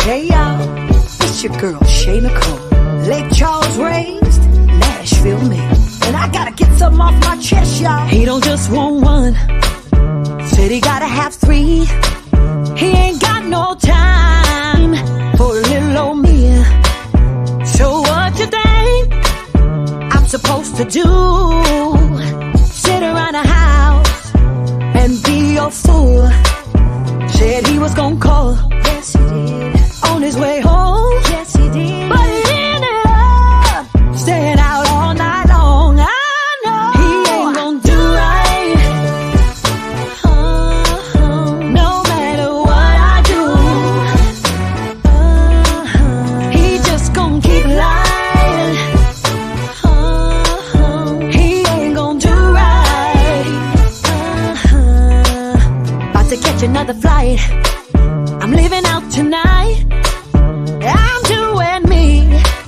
Hey y'all, it's your girl Shae Nycole. Lake Charles raised, Nashville made. And I gotta get something off my chest, y'all. He don't just want one, said he gotta have three. He ain't got no time for a little old me. So what you think I'm supposed to do? Sit around the house and be your fool. Said he was gonna call, yes he did, on his way home, yes he did, but he ended up staying out all night long. I know he ain't gonna do right, no matter what I do. He just gonna keep lying. He ain't gonna do right. About to catch another flight. I'm living out tonight. I'm doing me,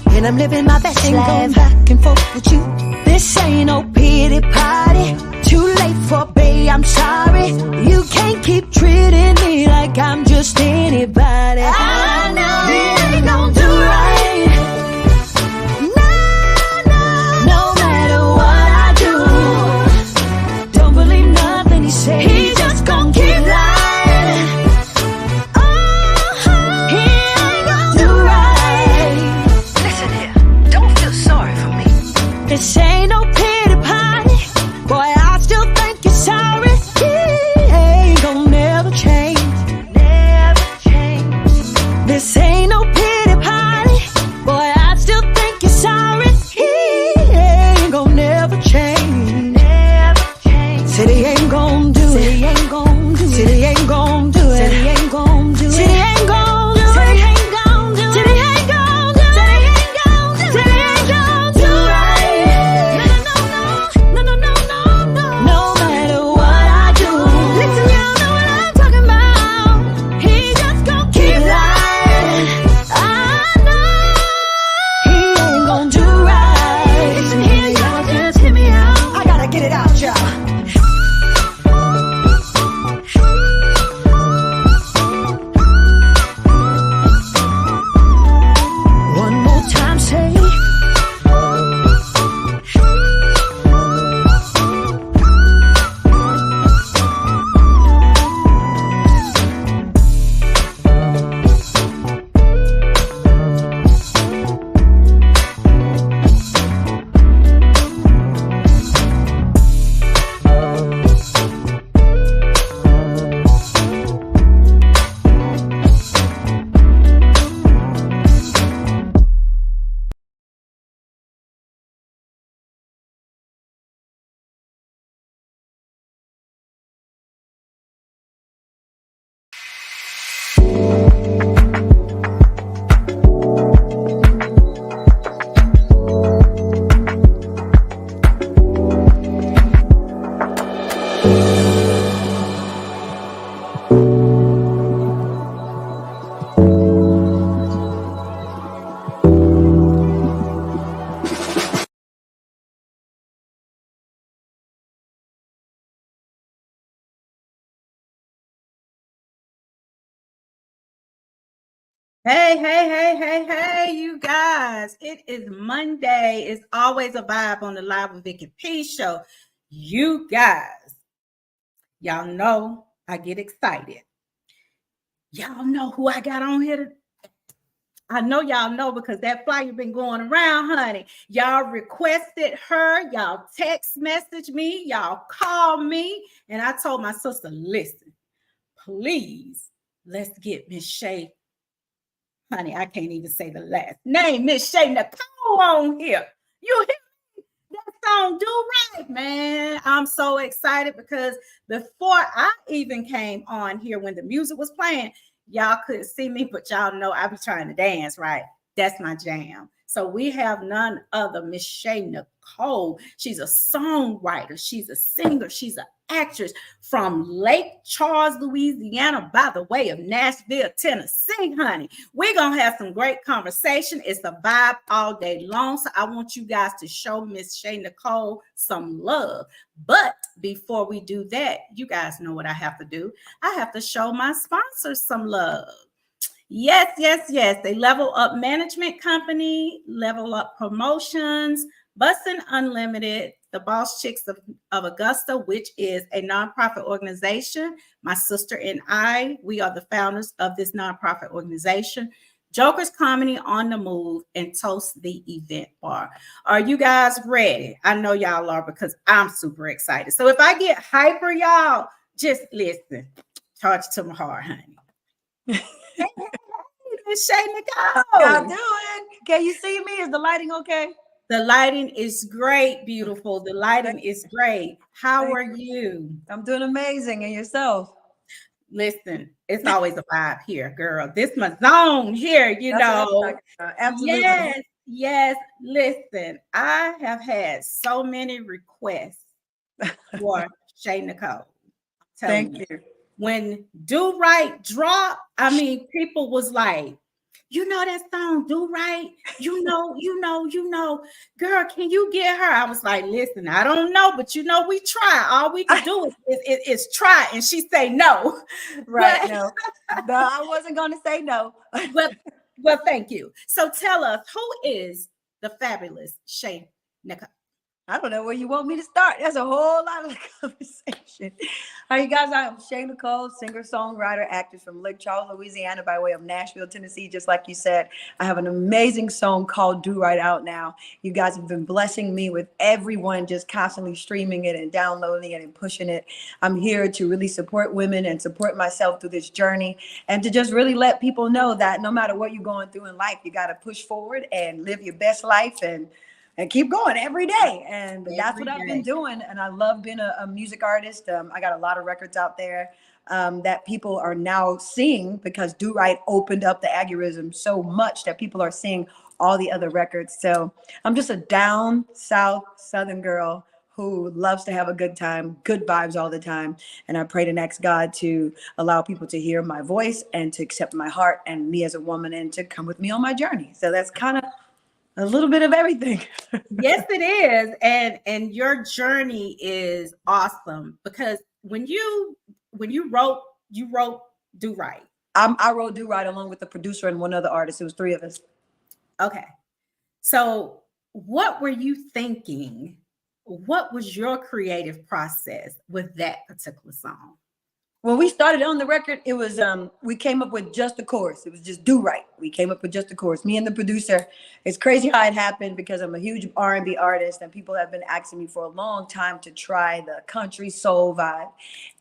and I'm living my best life. Going back and forth with you. This ain't no pity party. Too late for babe, I'm sorry. You can't keep treating me like I'm just anybody. I know he ain't gonna do right. No matter what I do. Don't believe nothing he says. He just gonna keep lying. This ain't no pity party. Boy, I still think you're sorry. He ain't gonna never change. Never change. This ain't no pity party. Boy, I still think you're sorry. He ain't gonna never change. Never change. Said he ain't gonna do it. Said he ain't gonna do it. Said he ain't gonna do it. Said he ain't gonna do it. Said he ain't gonna do it. Said he ain't gonna do it. Said he ain't gonna do it. Said he ain't gonna do it. Said he ain't gonna do it. Hey, you guys. It is Monday. It's always a vibe on the Live with Vicky P show. You guys, y'all know I get excited. Y'all know who I got on here. I know y'all know because that flyer been going around, honey. Y'all requested her. Y'all text message me. Y'all call me. And I told my sister, listen, please, let's get Miss Shae. Honey, I can't even say the last name. Miss Shae Nycole on here. You hear me? That song do right, man. I'm so excited because before I even came on here, when the music was playing, y'all couldn't see me, but y'all know I be trying to dance, right? That's my jam. So we have none other Miss Shae Nycole. She's a songwriter. She's a singer. She's an actress from Lake Charles, Louisiana, by the way of Nashville, Tennessee, honey. We're going to have some great conversation. It's a vibe all day long. So I want you guys to show Miss Shae Nycole some love. But before we do that, you guys know what I have to do. I have to show my sponsors some love. Yes, yes, yes. They level up management company, level up promotions, Bussin' Unlimited, the Boss Chicks of Augusta, which is a nonprofit organization. My sister and I, we are the founders of this nonprofit organization. Joker's Comedy on the Move and Toast the Event Bar. Are you guys ready? I know y'all are because I'm super excited. So if I get hyper, y'all, just listen. Charge to my heart, honey. Miss Shae Y'all Nycole. doing? Can you see me? Is the lighting okay? The lighting is great, beautiful. The lighting Thank, is great. How thank are you. you? I'm doing amazing. And yourself? Listen, it's always a vibe here, girl. This my zone here, you That's what I'm know. talking about. Absolutely. Yes, yes. Listen, I have had so many requests for Shae Nycole. I'm telling Thank you. you. When Do Right dropped, I mean, people was like, you know that song, Do Right? Girl, can you get her? I was like, listen, I don't know, but we try. All we could do is try. And she say no. Right. But No, no, I wasn't going to say no. but well, thank you. So tell us, who is the fabulous Shae Nycole? I don't know where you want me to start. That's a whole lot of conversation. Hi, you guys. I'm Shae Nycole, singer, songwriter, actress from Lake Charles, Louisiana, by way of Nashville, Tennessee. Just like you said, I have an amazing song called Do Right out now. You guys have been blessing me with everyone just constantly streaming it and downloading it and pushing it. I'm here to really support women and support myself through this journey and to just really let people know that no matter what you're going through in life, you got to push forward and live your best life and keep going every day. And that's what Every I've been day. doing. And I love being a music artist. I got a lot of records out there that people are now seeing because Do Right opened up the algorithm so much that people are seeing all the other records. So I'm just a down south Southern girl who loves to have a good time, good vibes all the time. And I pray to next God to allow people to hear my voice and to accept my heart and me as a woman and to come with me on my journey. So that's kind of a little bit of everything. Yes, it is. And your journey is awesome because when you wrote, you wrote Do Right. I wrote Do Right along with the producer and one other artist. It was three of us. Okay. So what were you thinking? What was your creative process with that particular song? When we started on the record, it was we came up with just the chorus. It was just Do Right. We came up with just the chorus. Me and the producer. It's crazy how it happened because I'm a huge R&B artist and people have been asking me for a long time to try the country soul vibe.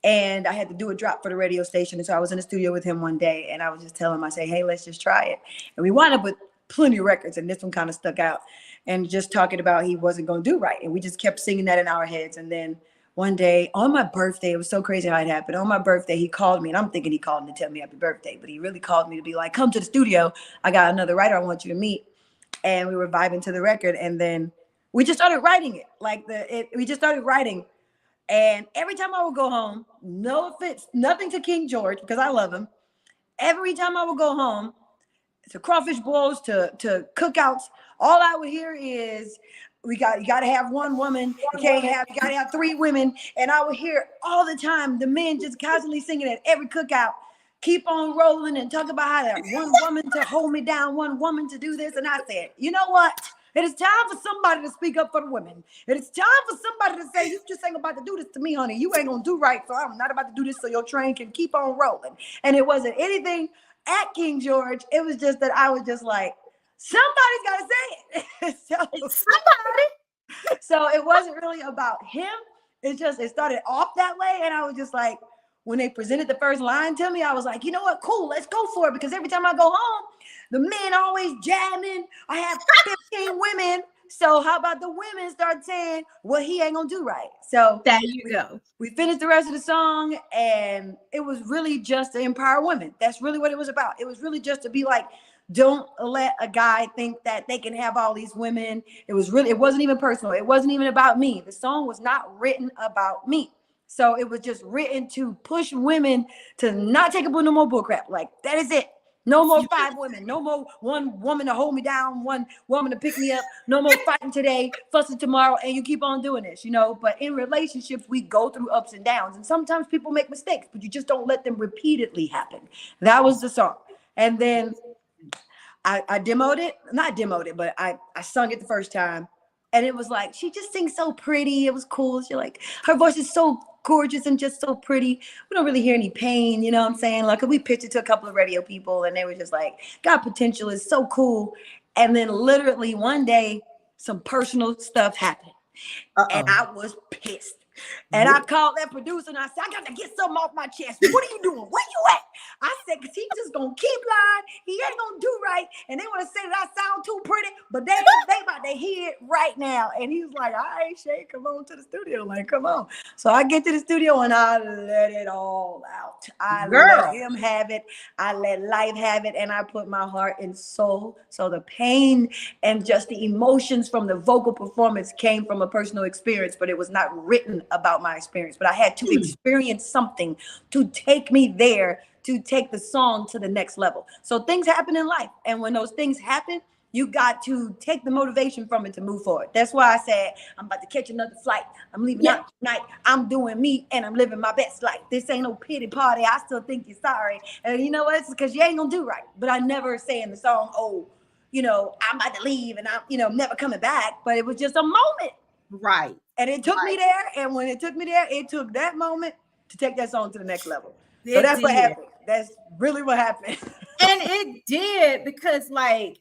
And I had to do a drop for the radio station. And so I was in the studio with him one day and I was just telling him, I say, hey, let's just try it. And we wound up with plenty of records and this one kind of stuck out. And just talking about he wasn't going to do right. And we just kept singing that in our heads. And then one day on my birthday, it was so crazy how it happened. On my birthday, he called me, and I'm thinking he called me to tell me happy birthday, but he really called me to be like, come to the studio. I got another writer I want you to meet. And we were vibing to the record. And then we just started writing it. We just started writing. And every time I would go home, no offense, nothing to King George, because I love him. Every time I would go home, to crawfish boils, to cookouts, all I would hear is you got to have one woman. You got to have three women. And I would hear all the time the men just constantly singing at every cookout, keep on rolling and talk about how that one woman to hold me down, one woman to do this. And I said, you know what? It is time for somebody to speak up for the women. It is time for somebody to say, you just ain't about to do this to me, honey. You ain't going to do right. So I'm not about to do this so your train can keep on rolling. And it wasn't anything at King George. It was just that I was just like, somebody's got to say it. So it wasn't really about him. It started off that way. And I was just like, when they presented the first line to me, I was like, you know what? Cool, let's go for it. Because every time I go home, the men always jamming. I have 15 women. So how about the women start saying, well, he ain't gonna do right. So There you go. we finished the rest of the song, and it was really just to empower women. That's really what it was about. It was really just to be like, don't let a guy think that they can have all these women. It wasn't even personal. It wasn't even about me. The song was not written about me. So it was just written to push women to not take up with no more bullcrap. Like, that is it. No more 5 women. No more one woman to hold me down, one woman to pick me up. No more fighting today, fussing tomorrow, and you keep on doing this, But in relationships, we go through ups and downs. And sometimes people make mistakes, but you just don't let them repeatedly happen. That was the song. And then I demoed it, not demoed it, but I sung it the first time. And it was like, she just sings so pretty. It was cool. She like, her voice is so gorgeous and just so pretty. We don't really hear any pain, you know what I'm saying? Like, we pitched it to a couple of radio people and they were just like, got potential, is so cool. And then literally one day, some personal stuff happened. And I was pissed. And I called that producer and I said, I got to get something off my chest. What are you doing? Where you at? I said, because he just going to keep lying. He ain't going to do right. And they want to say that I sound too pretty, but they about to hear it right now. And he was like, all right, Shae, come on to the studio. Like, come on. So I get to the studio and I let it all out. I let him have it. I let life have it. And I put my heart and soul. So the pain and just the emotions from the vocal performance came from a personal experience, but it was not written about my experience. But I had to experience something to take me there, to take the song to the next level. So things happen in life. And when those things happen, you got to take the motivation from it to move forward. That's why I said, I'm about to catch another flight. I'm leaving out tonight. I'm doing me and I'm living my best life. This ain't no pity party. I still think you're sorry. And you know what? It's because you ain't gonna do right. But I never say in the song, oh, you know, I'm about to leave and I'm, you know, never coming back. But it was just a moment. Right. And it took me there. And when it took me there, it took that moment to take that song to the next level. So that's what happened. That's really what happened. And it did, because like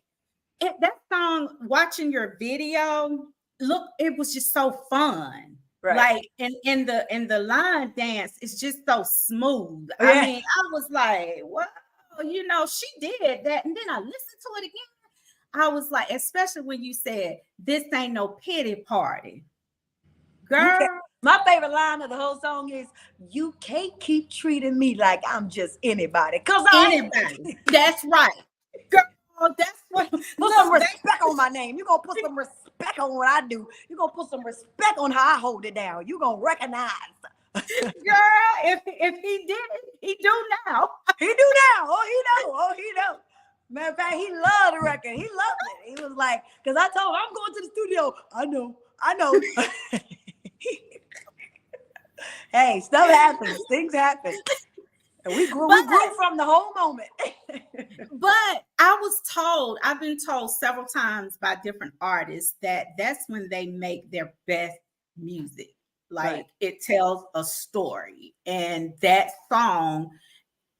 that song, watching your video, look, it was just so fun. Right. Like in the line dance, it's just so smooth. Yeah. I mean, I was like, wow, you know, she did that. And then I listened to it again. I was like, especially when you said, this ain't no pity party. Girl. My favorite line of the whole song is, you can't keep treating me like I'm just anybody. Because anybody. That's right. Girl, that's what. Put some respect on my name. You're going to put some respect on what I do. You're going to put some respect on how I hold it down. You're going to recognize. Girl, if he did it, he do now. He do now. Oh, he know. Matter of fact, he loved the record. He loved it. He was like, because I told him, I'm going to the studio. I know. Hey, stuff happens. Things happen. And we grew from the whole moment. But I've been told several times by different artists that that's when they make their best music. Like it tells a story. And that song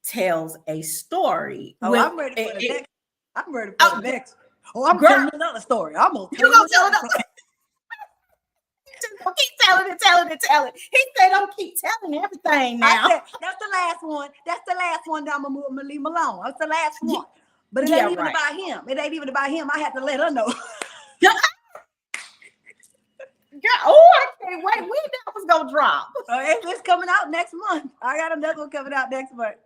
tells a story. Oh, I'm ready for the next. I'm ready for the next. Oh, I'm telling another story. I'm going to tell another story. Keep telling it. He said, "Don't keep telling everything now." I said, that's the last one. That's the last one that I'm gonna leave him alone. That's the last one. But it ain't even about him. It ain't even about him. I had to let her know. Girl, I can't wait. When that was gonna drop? It's coming out next month. I got another one coming out next month.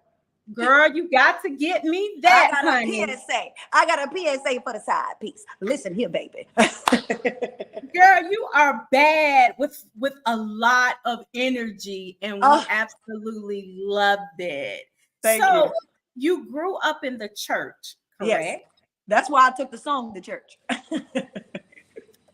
Girl, you got to get me that, honey. I got a PSA for the side piece. Listen here, baby. Girl, you are bad with a lot of energy, and we absolutely loved it. Thank you. You grew up in the church, correct? Yes. That's why I took the song to church.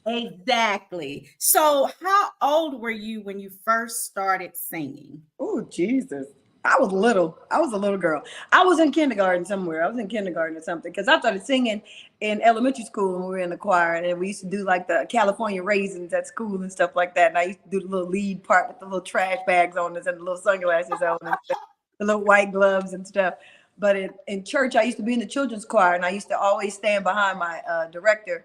Exactly. So how old were you when you first started singing? Oh, Jesus. I was a little girl. I was in kindergarten somewhere. I was in kindergarten or something, because I started singing in elementary school when we were in the choir, and we used to do like the California raisins at school and stuff like that. And I used to do the little lead part with the little trash bags on us and the little sunglasses on and stuff, the little white gloves and stuff. But in church, I used to be in the children's choir, and I used to always stand behind my director,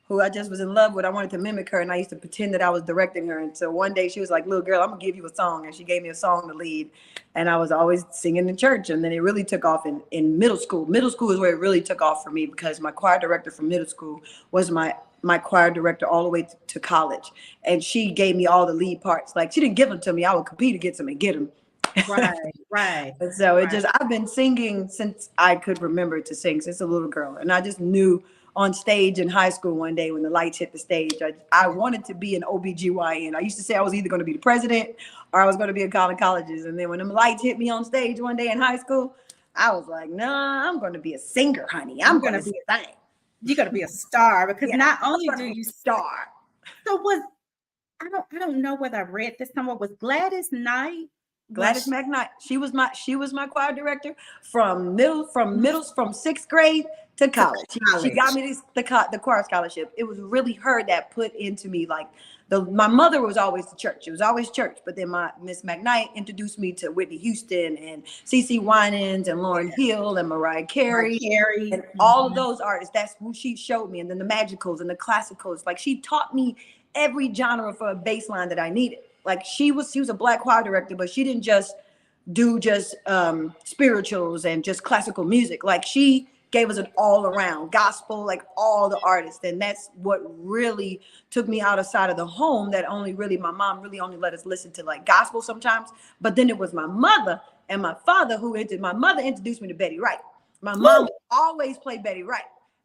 who I just was in love with. I wanted to mimic her, and I used to pretend that I was directing her. And so one day she was like, little girl, I'm gonna give you a song. And she gave me a song to lead. And I was always singing in church. And then it really took off in middle school. Middle school is where it really took off for me, because my choir director from middle school was my choir director all the way to college. And she gave me all the lead parts. Like, she didn't give them to me. I would compete against them and get them. Right. And so I've been singing since I could remember to sing, since a little girl. And I just knew on stage in high school one day when the lights hit the stage, I wanted to be an OBGYN. I used to say I was either going to be the president or I was going to be a gynecologist. And then when them lights hit me on stage one day in high school, I was like, nah, I'm going to be a singer, honey. I'm going to be a thing. You're going to be a star, because not only do you star. So I don't know whether I read this somewhere. Was Gladys Knight, Gladys McKnight. She was my choir director from sixth grade to college. She got me the choir scholarship. It was really her that put into me like my mother was always the church. It was always church. But then my Miss McKnight introduced me to Whitney Houston and CeCe Winans and Lauryn Hill and Mariah Carey. And all of those artists. That's who she showed me. And then the magicals and the classicals. Like she taught me every genre for a bass line that I needed. Like she was a Black choir director, but she didn't just do spirituals and just classical music. Like she gave us an all around gospel, like all the artists. And that's what really took me outside of the home, that only really my mom really only let us listen to like gospel sometimes. But then it was my mother and my father my mother introduced me to Betty Wright. My mom always played Betty Wright.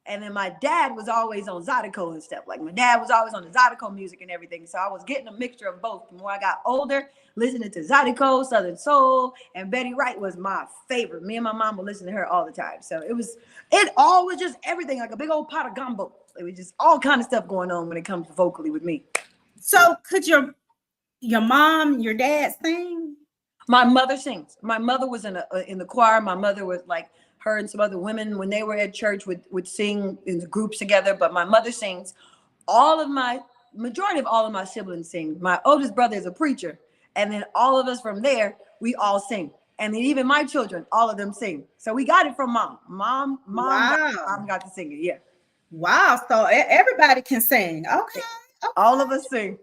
And then my dad was always on Zydeco and stuff. Like my dad was always on the Zydeco music and everything. So I was getting a mixture of both. The more I got older, listening to Zydeco, Southern Soul, and Betty Wright was my favorite. Me and my mom would listen to her all the time. So it all was just everything, like a big old pot of gumbo. It was just all kind of stuff going on when it comes to vocally with me. So could your mom, your dad sing? My mother sings. My mother was in the choir. My mother was like, her and some other women when they were at church would sing in groups together. But my mother sings. Majority of all of my siblings sing. My oldest brother is a preacher. And then all of us from there, we all sing. And then even my children, all of them sing. So we got it from mom. Mom got to sing it. Yeah. Wow. So everybody can sing. Okay. All of us sing.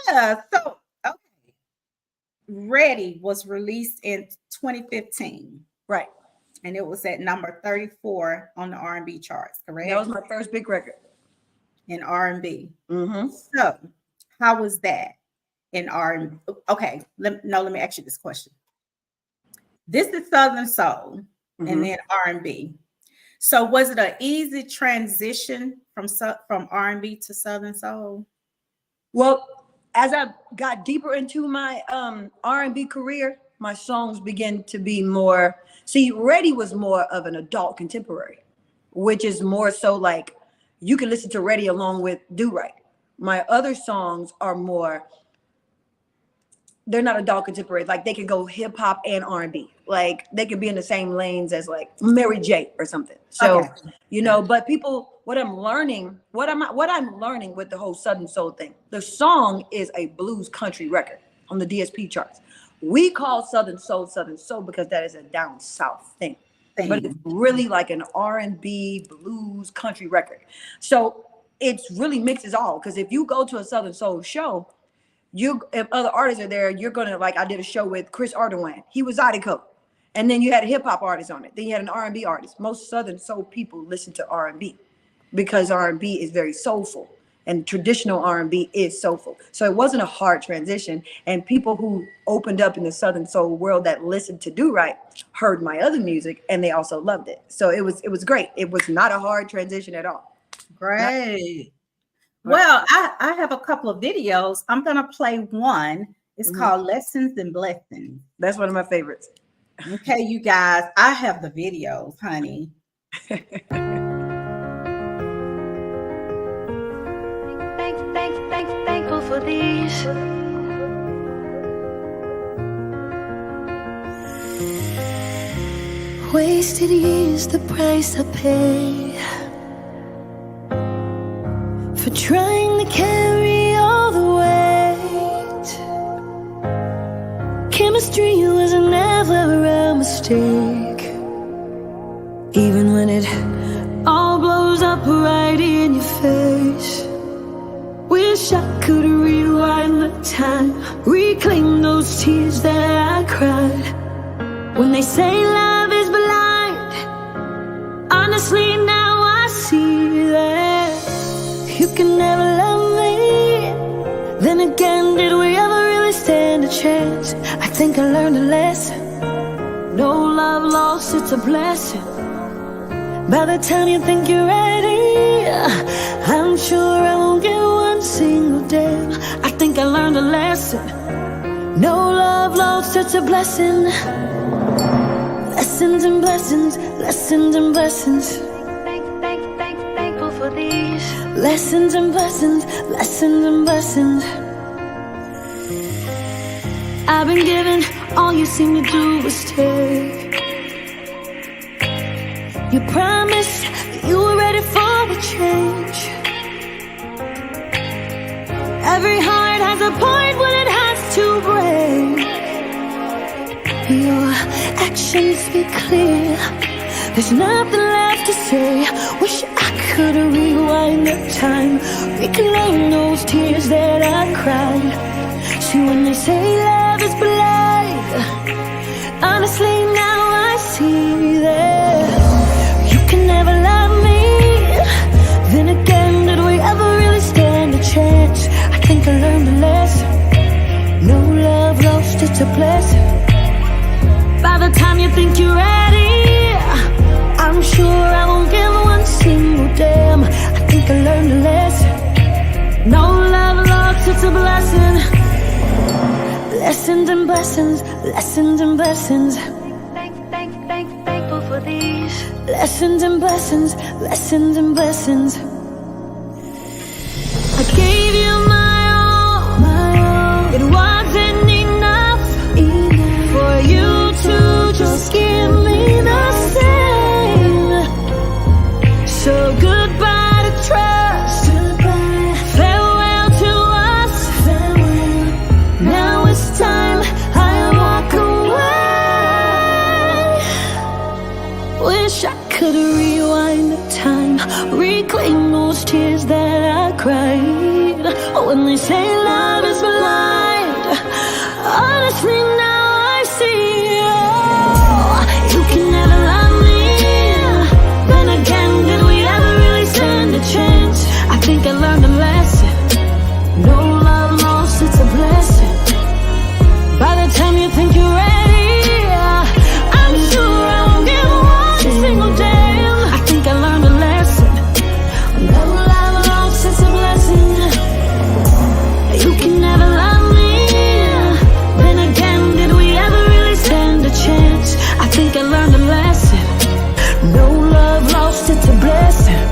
Yeah. So, okay. Ready was released in 2015. Right. And it was at number 34 on the R&B charts, correct? That was my first big record. In R&B. Mm-hmm. So how was that in R&B? Okay, let me ask you this question. This is Southern Soul and then R&B. So was it an easy transition from R&B to Southern Soul? Well, as I got deeper into my R&B career, my songs began to be more, Ready was more of an adult contemporary, which is more so like you can listen to Ready along with Do Right. My other songs are more, they're not adult contemporary. Like they can go hip hop and R&B. Like they could be in the same lanes as like Mary J or something. So, but people, what I'm learning with the whole Southern Soul thing, the song is a blues country record on the DSP charts. We call Southern Soul because that is a down south thing. But it's really like an R&B blues country record. So it's really mixes all. Because if you go to a Southern Soul show, if other artists are there, you're gonna, like I did a show with Chris Ardoin. He was Zydeco. And then you had a hip hop artist on it. Then you had an R&B artist. Most Southern Soul people listen to R&B because R&B is very soulful. And traditional R&B is soulful. So it wasn't a hard transition. And people who opened up in the Southern Soul world that listened to Do Right heard my other music and they also loved it. So it was great. It was not a hard transition at all. Great. Well, I have a couple of videos. I'm going to play one. It's called Lessons and Blessings. That's one of my favorites. Okay, you guys, I have the videos, honey. Thankful for these. Wasted years, the price I pay for trying to carry all the weight. Chemistry was never a mistake, even when it all blows up right in your face. Wish I could rewind the time, reclaim those tears that I cried. When they say love is blind, honestly now I see that you can never love me. Then again, did we ever really stand a chance? I think I learned a lesson. No love lost, it's a blessing. By the time you think you're ready, I'm sure I won't get one single damn. I think I learned a lesson. No love lost, it's a blessing. Lessons and blessings, lessons and blessings. Thankful for these. Lessons and blessings, lessons and blessings. I've been given all you seem to do is take. You promised that you were ready for a change. Every heart has a point when it has to break. Your actions speak clear. There's nothing left to say. Wish I could rewind the time, reclaim those tears that I cried. See, when they say love is blind, honestly now I see that you can never love me. Then again, did we ever really stand a chance? I think I learned a lesson. No love lost, it's a blessing. By the time you think you're ready, I'm sure I won't give one single damn. I think I learned a lesson. No love lost, it's a blessing. Lessons and blessings, lessons and blessings. Thankful for these lessons and blessings, lessons and blessings. I gave you my all. It wasn't enough for you to just give me the same. So goodbye to trust, farewell to us. Now it's time I walk away. Wish I could rewind the time, reclaim those tears that I cried. When they say love is blind, honestly now I see. Oh, you can never love me. Then again, did we ever really stand a chance? I think I learned a lesson. No love lost, it's a blessing. By the time you think you're ready, I'm sure I won't give one single damn. I think I learned a lesson. No love lost, it's a blessing. You can never love me. Then again, did we ever really stand a chance? I think I learned a lesson. No love lost, it's a blessing.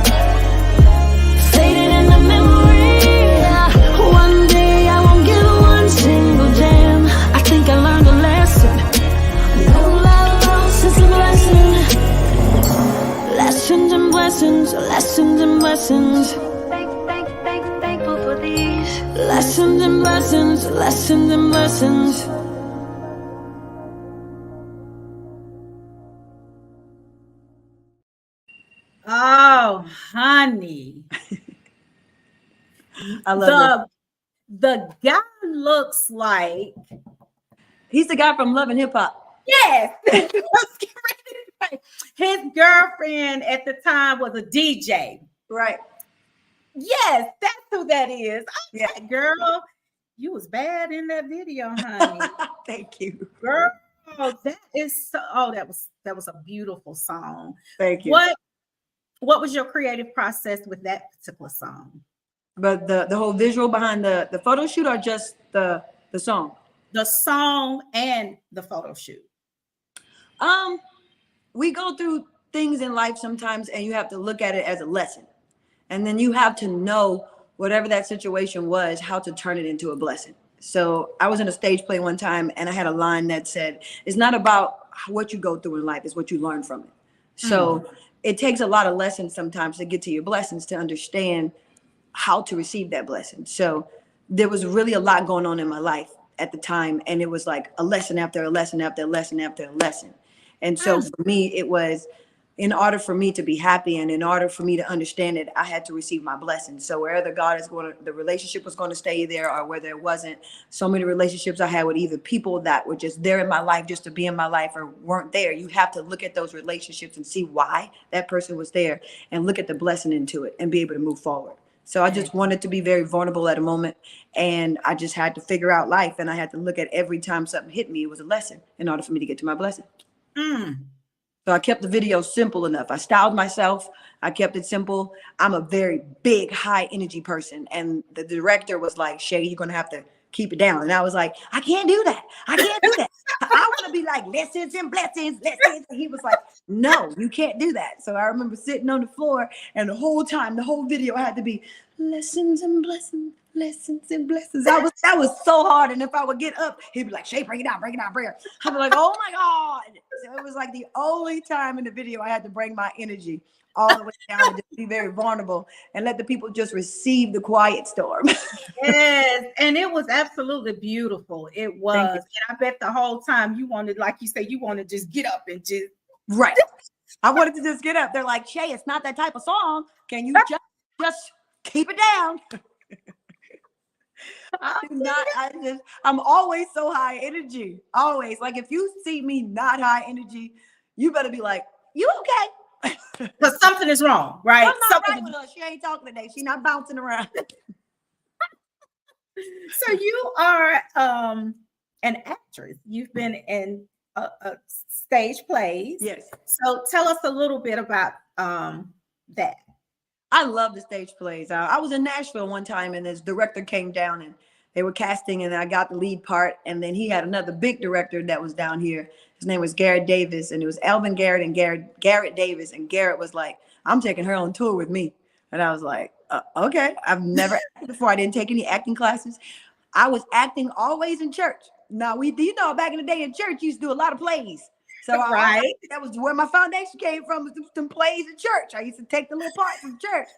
Faded in the memory. One day I won't give one single damn. I think I learned a lesson. No love lost, it's a blessing. Lessons and blessings, lessons and blessings. Thankful for these lessons and blessings, lessons and blessings. Oh, honey. I love it. The guy looks like, He's the guy from Love and Hip Hop. yes. His girlfriend at the time was a DJ. Right. Yes, that's who that is. Yeah. Okay, girl, you was bad in that video, honey. Thank you. Girl, that is so. Oh, that was a beautiful song. Thank you. What was your creative process with that particular song? But the whole visual behind the photo shoot, or just the song? The song and the photo shoot. We go through things in life sometimes, and you have to look at it as a lesson. And then you have to know whatever that situation was, how to turn it into a blessing. So I was in a stage play one time, and I had a line that said, it's not about what you go through in life, it's what you learn from it. So it takes a lot of lessons sometimes to get to your blessings, to understand how to receive that blessing. So there was really a lot going on in my life at the time, and it was like a lesson after a lesson after a lesson after a lesson. And so for me, it was, in order for me to be happy and in order for me to understand it, I had to receive my blessings. So wherever God is going to, the relationship was going to stay there, or whether it wasn't. So many relationships I had with either people that were just there in my life just to be in my life, or weren't there. You have to look at those relationships and see why that person was there, and look at the blessing into it and be able to move forward. So I just wanted to be very vulnerable at a moment, and I just had to figure out life, and I had to look at every time something hit me, it was a lesson in order for me to get to my blessing. So I kept the video simple enough. I styled myself. I kept it simple. I'm a very big, high energy person. And the director was like, Shae, you're going to have to keep it down. And I was like, I can't do that. I can't do that. I want to be like lessons and blessings, lessons. And he was like, no, you can't do that. So I remember sitting on the floor, and the whole time, the whole video had to be lessons and blessings, lessons and blessings. That was so hard. And if I would get up, he'd be like, Shae, break it down, bring it. I'd be like, oh my God. So it was like the only time in the video I had to bring my energy all the way down and just be very vulnerable and let the people just receive the quiet storm. Yes, and it was absolutely beautiful. It was. And I bet the whole time you wanted, like you said, you want to just get up and just. Right. I wanted to just get up. They're like, Shae, it's not that type of song. Can you just keep it down? I'm always so high energy. Always. Like if you see me not high energy, you better be like, you okay? Because something is wrong, right? Something right with her. She ain't talking today. She's not bouncing around. So you are an actress. You've been in stage plays. Yes. So tell us a little bit about that. I love the stage plays. I was in Nashville one time and this director came down and they were casting and I got the lead part. And then he had another big director that was down here. His name was Garrett Davis, and it was Elvin Garrett and Garrett Davis. And Garrett was like, I'm taking her on tour with me. And I was like, okay. I've never acted before. I didn't take any acting classes. I was acting always in church. Now, back in the day in church, you used to do a lot of plays. So that was where my foundation came from, was some plays in church. I used to take the little parts from church.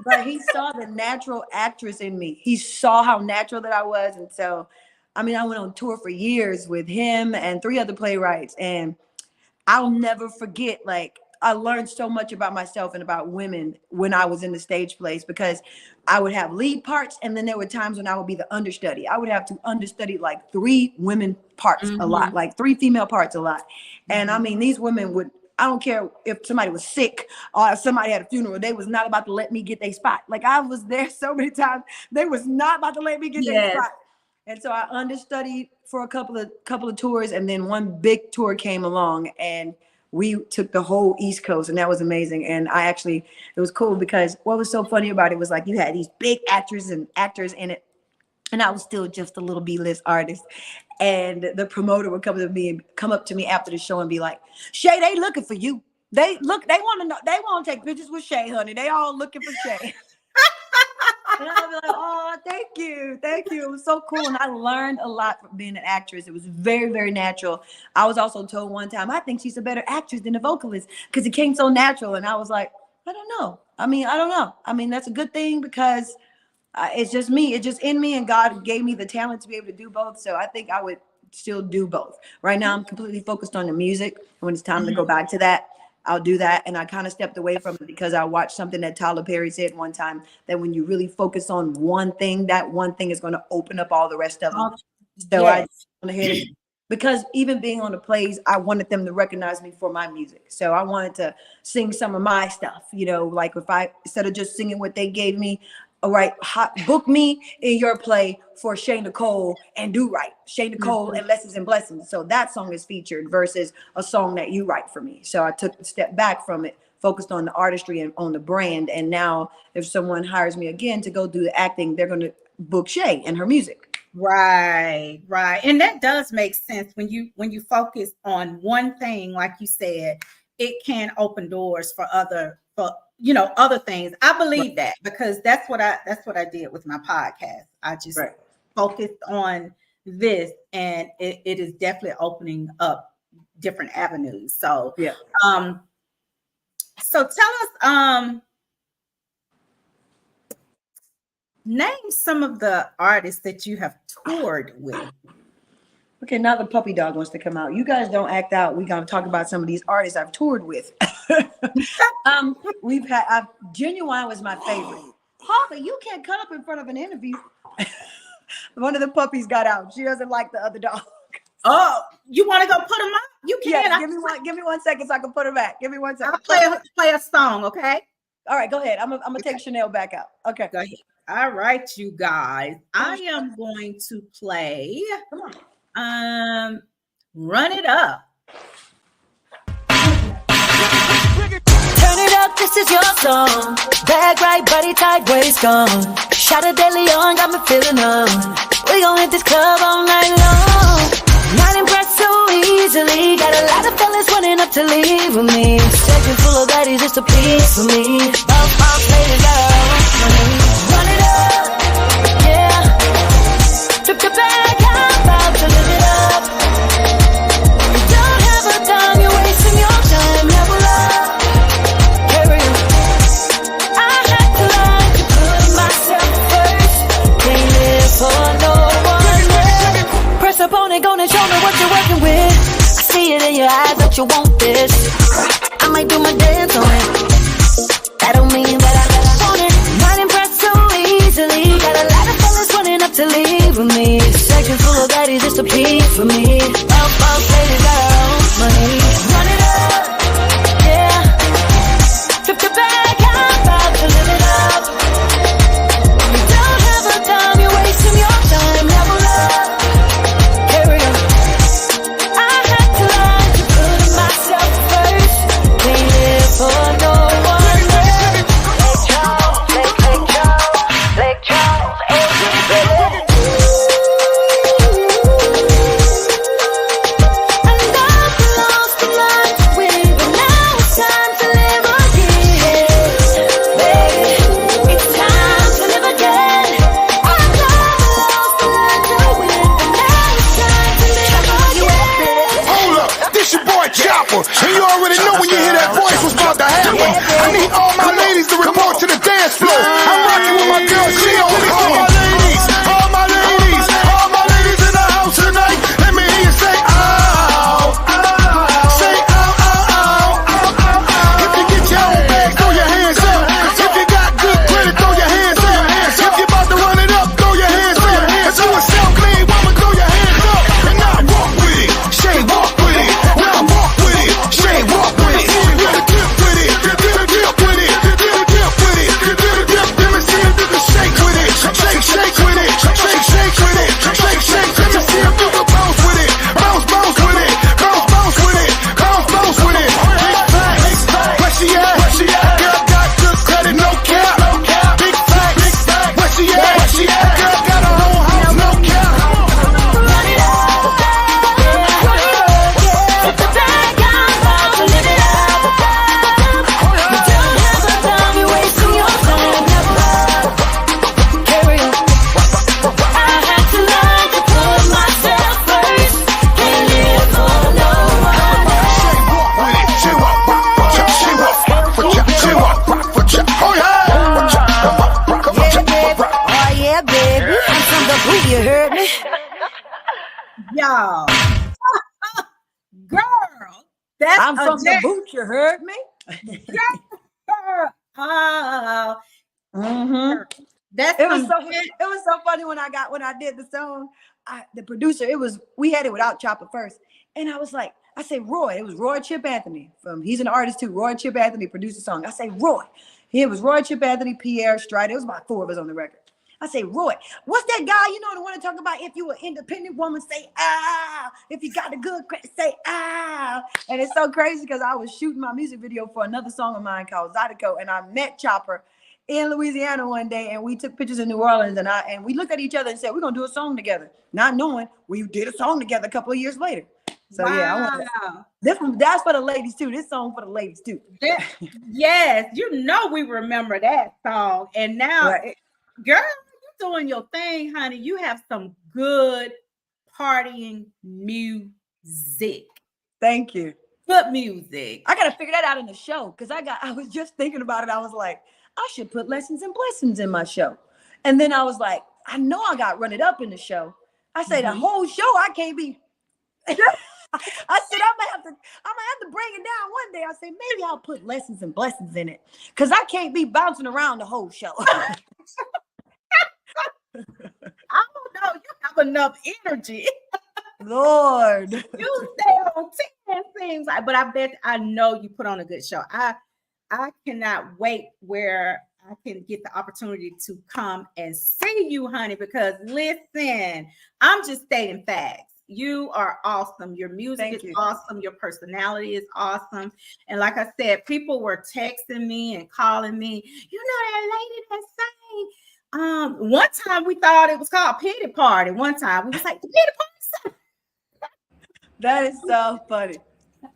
But he saw the natural actress in me. He saw how natural that I was. And so, I went on tour for years with him and 3 other playwrights. And I'll never forget, I learned so much about myself and about women when I was in the stage plays, because I would have lead parts. And then there were times when I would be the understudy. I would have to understudy 3 women parts a lot, 3 female parts a lot. And these women would, I don't care if somebody was sick or if somebody had a funeral, they was not about to let me get their spot. I was there so many times, they was not about to let me get their spot. And so I understudied for a couple of tours, and then one big tour came along and we took the whole East Coast, and that was amazing. And it was cool because what was so funny about it was you had these big actors and actors in it, and I was still just a little B-list artist. And the promoter would come up to me after the show and be like, Shae, they looking for you. They want to take pictures with Shae, honey. They all looking for Shae. And I'll be like, oh, thank you. It was so cool. And I learned a lot from being an actress. It was very, very natural. I was also told one time, I think she's a better actress than a vocalist because it came so natural. And I was like, I don't know. I don't know. That's a good thing because it's just me. It's just in me. And God gave me the talent to be able to do both. So I think I would still do both. Right now, I'm completely focused on the music. When it's time to go back to that, I'll do that. And I kind of stepped away from it because I watched something that Tyler Perry said one time, that when you really focus on one thing, that one thing is going to open up all the rest of them. So I went ahead and, because even being on the plays, I wanted them to recognize me for my music. So I wanted to sing some of my stuff, instead of just singing what they gave me, all right, book me in your play for Shae Nycole and do right. Shae Nycole and Lessons and Blessings. So that song is featured versus a song that you write for me. So I took a step back from it, focused on the artistry and on the brand. And now if someone hires me again to go do the acting, they're going to book Shae and her music. Right. And that does make sense. When you focus on one thing, like you said, it can open doors for other things. I believe that because that's what I did with my podcast. I just focused on this, and it is definitely opening up different avenues. So so tell us, name some of the artists that you have toured with. Okay, now the puppy dog wants to come out. You guys don't act out. We're going to talk about some of these artists I've toured with. Genuine was my favorite. Harvey, you can't cut up in front of an interview. One of the puppies got out. She doesn't like the other dog. Oh, you want to go put them up? You can. Yeah, give me 1 second so I can put her back. Give me 1 second. I'll play a song, okay? All right, go ahead. I'm gonna take Chanel back out. Okay. Go ahead. All right, you guys. I am going to play. Come on. Run It Up. Turn it up, this is your song. Bag right, body tight, waist gone. Shot of De Leon, got me feeling on. We gon' hit this club all night long. Not impressed so easily. Got a lot of fellas running up to leave with me. Section full of baddies just a piece for me. Both ladies got her own money. for me. Boss lady got her own money. Run it up, yeah. Flip the bag, I'm about to live it up. You don't have a time, you're wasting your time. Level up, carry on. I had to learn to put myself first. Can't live for no one else. Lake Charles, everybody. And you already know when you hear that voice what's about to happen. I need all my ladies to report to the dance floor. I'm rocking with my girl Shae. All my ladies, all my ladies, all my ladies in the house tonight. Let me hear you say, ow, ow. Say, ow, ow, ow, ow, ow, ow. If you get your own bag, throw your hands up. If you got good credit, throw your hands up. If you about to run it up, throw your hands up. Cause you a self-made woman, throw your hands up. And now walk with it. Shae, walk with it. Now walk with it. Shae, walk with it. With the dip with it. Dip with it. Dip with it. Dip. Let me see a nigga shake with it. Shake with it. Shake with it. Shake. Let me see a nigga bounce with it. Bounce with it. Bounce with it. Bounce with it. Big facts. Where she at? Girl got good credit, no cap. Big facts. Where she at? Girl got a whole house, no cap. Run it up, flip the bag, I'm about to live it up. You don't have a time, you're wasting your time. Level up, carry on. I had to learn to put myself first. Can't live for no one else. Shae walk with it. Shae walk for ya. Oh yeah. Oh yeah, baby. I'm from the boot, you heard me? Y'all. Girl, that's I'm a from the jam. boot, you heard me? Girl. Oh, Mm-hmm. that's It was some so jam. it was so funny when I did the song. The producer, we had it without Chopper first, and I say Roy. It was Roy Chip Anthony he's an artist too. Roy Chip Anthony produced the song. I say Roy. It was Roy Chip Anthony, Pierre Strider. It was about 4 of us on the record. I say Roy. What's that guy? You know the one to talk about if you an independent woman, say ah. If you got a good credit, say ah. And it's so crazy because I was shooting my music video for another song of mine called Zydeco, and I met Chopper in Louisiana one day, and we took pictures in New Orleans, and we looked at each other and said, we're gonna do a song together, not knowing we did a song together a couple of years later. So yeah, I want that's for the ladies too. This song for the ladies too. Yes, you know we remember that song. And now, Right. girl, you're doing your thing, honey. You have some good partying music. Thank you. Good music. I gotta figure that out in the show because I was just thinking about it. I was like, I should put Lessons and Blessings in my show. And then I was like, I know I got Run It Up in the show. I say the whole show I can't be. I said I'm gonna have to bring it down one day. I said maybe I'll put Lessons and Blessings in it because I can't be bouncing around the whole show. I don't know. You have enough energy. Lord, You stay on 10 things. But I know you put on a good show. I cannot wait where I can get the opportunity to come and see you, honey, because listen, I'm just stating facts. You are awesome. Your music is awesome. Your personality is awesome. And like I said, people were texting me and calling me, you know that lady that sang. One time we thought it was called Pity Party. One time we was like, the Pity Party. that is so funny.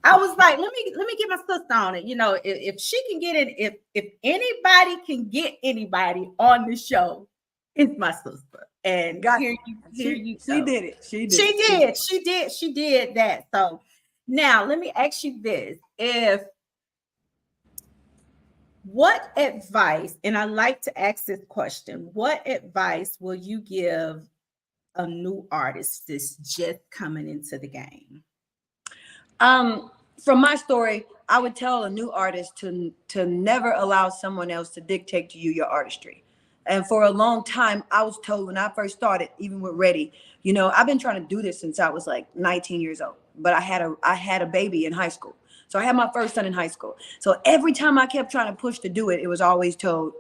I was like, let me get my sister on it. You know, if she can get it, if anybody can get anybody on the show, it's my sister. And here you She go. did it. She did that. So now let me ask you this. What advice, and I like to ask this question, what advice will you give a new artist that's just coming into the game? From my story, I would tell a new artist to never allow someone else to dictate to you your artistry. And for a long time, I was told when I first started, even with Ready, I've been trying to do this since I was like 19 years old. But I had a baby in high school. So I had my first son in high school. So every time I kept trying to push to do it, it was always told,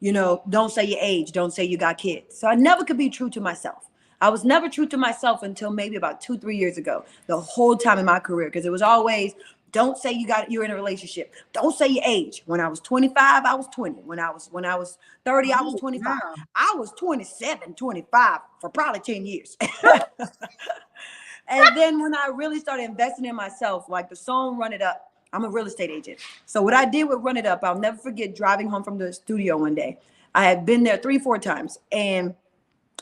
don't say your age, don't say you got kids. So I never could be true to myself. I was never true to myself until maybe about 2-3 years ago, the whole time in my career, because it was always, don't say you're in a relationship. Don't say your age. When I was 25, I was 20. When I was 30, I was 25. Wow. I was 27, 25 for probably 10 years. And then when I really started investing in myself, like the song Run It Up, I'm a real estate agent. So what I did with Run It Up, I'll never forget driving home from the studio one day. I had been there 3-4 times and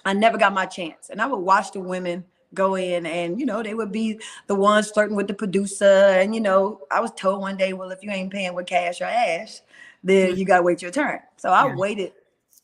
I never got my chance. And I would watch the women go in and, they would be the ones flirting with the producer. And, I was told one day, well, if you ain't paying with cash or ash, then you got to wait your turn. So I waited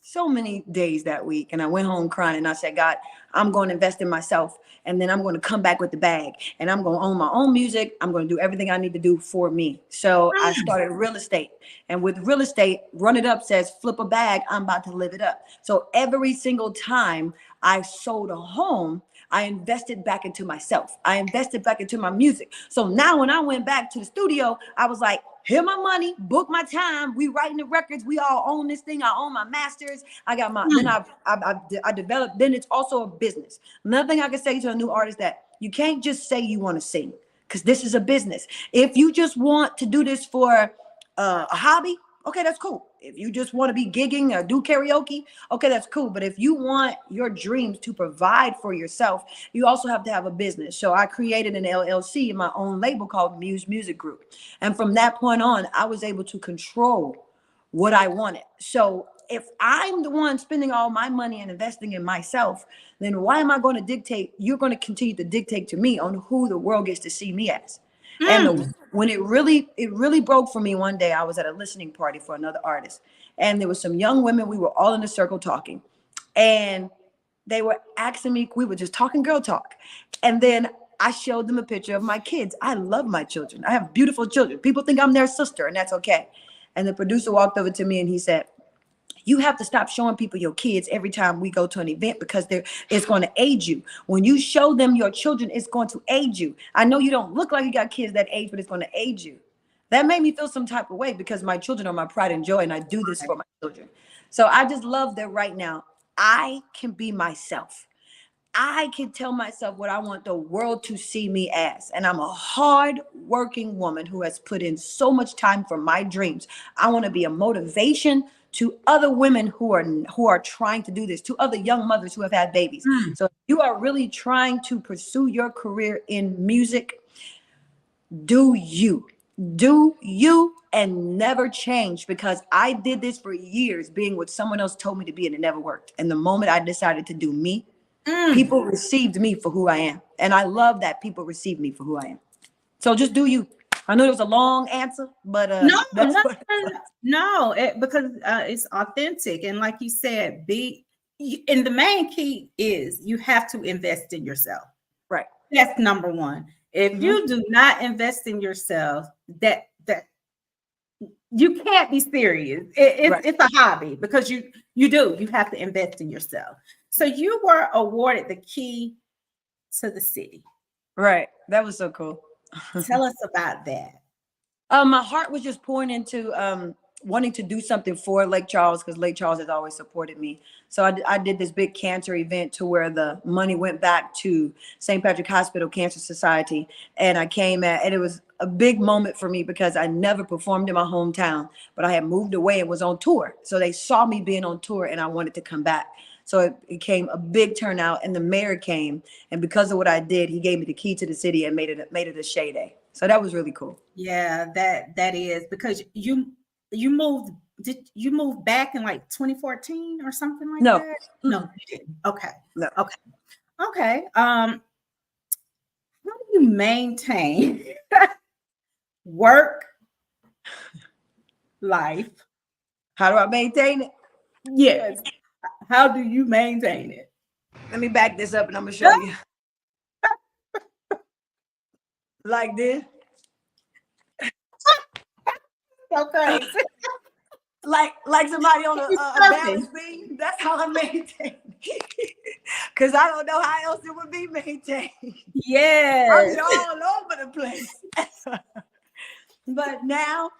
so many days that week. And I went home crying and I said, God, I'm going to invest in myself. And then I'm going to come back with the bag and I'm going to own my own music. I'm going to do everything I need to do for me. So I started real estate. And with real estate, Run It Up says, flip a bag, I'm about to live it up. So every single time I sold a home, I invested back into myself. I invested back into my music. So now when I went back to the studio, I was like, here my money, book my time. We writing the records. We all own this thing. I own my masters. I got my, then I developed, then it's also a business. Another thing I can say to a new artist that you can't just say you want to sing because this is a business. If you just want to do this for a hobby, okay, that's cool. If you just want to be gigging or do karaoke, okay, that's cool. But if you want your dreams to provide for yourself, you also have to have a business. So I created an LLC in my own label called Muse Music Group. And from that point on, I was able to control what I wanted. So if I'm the one spending all my money and investing in myself, then why am I going to dictate? You're going to continue to dictate to me on who the world gets to see me as. And when it really broke for me one day, I was at a listening party for another artist. And there were some young women. We were all in a circle talking. And they were asking me, we were just talking girl talk. And then I showed them a picture of my kids. I love my children. I have beautiful children. People think I'm their sister, and that's okay. And the producer walked over to me and he said, you have to stop showing people your kids every time we go to an event because it's going to age you. When you show them your children, it's going to age you. I know you don't look like you got kids that age, but it's going to age you. That made me feel some type of way because my children are my pride and joy, and I do this for my children. So I just love that right now I can be myself. I can tell myself what I want the world to see me as. And I'm a hard-working woman who has put in so much time for my dreams. I want to be a motivation to other women who are trying to do this, to other young mothers who have had babies. So if you are really trying to pursue your career in music, do you and never change, because I did this for years, being what someone else told me to be, and it never worked. And the moment I decided to do me, people received me for who I am. And I love that people receive me for who I am. So just do you. I know it was a long answer, but because it's authentic. And like you said, and the main key is you have to invest in yourself. Right. That's number one. If you do not invest in yourself, that you can't be serious. It's a hobby, because you have to invest in yourself. So you were awarded the key to the city. Right. That was so cool. Tell us about that. My heart was just pouring into wanting to do something for Lake Charles, because Lake Charles has always supported me. So I did this big cancer event to where the money went back to St. Patrick Hospital Cancer Society. And and it was a big moment for me because I never performed in my hometown, but I had moved away and was on tour. So they saw me being on tour and I wanted to come back. So it became a big turnout, and the mayor came. And because of what I did, he gave me the key to the city and made it a Shae Day. So that was really cool. Yeah, that is, because you moved. Did you move back in like 2014 or something like that? No, you didn't. Okay. No. Okay. How do you maintain work life? How do I maintain it? Yes. How do you maintain it? Let me back this up and I'm gonna show you. Like this. So crazy. like somebody on a balance beam. That's how I maintain. Because I don't know how else it would be maintained. Yes. I'm all over the place. But now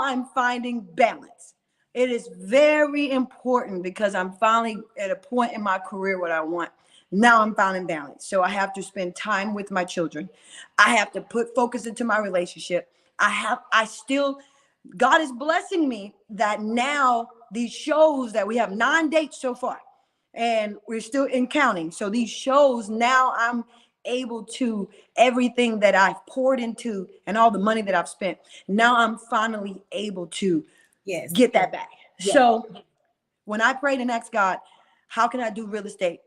I'm finding balance. It is very important because I'm finally at a point in my career what I want. Now I'm finding balance. So I have to spend time with my children. I have to put focus into my relationship. God is blessing me that now these shows that we have 9 dates so far, and we're still in counting. So these shows, now I'm able to, everything that I've poured into and all the money that I've spent, now I'm finally able to get that back. Yes. So when I prayed and asked God, how can I do real estate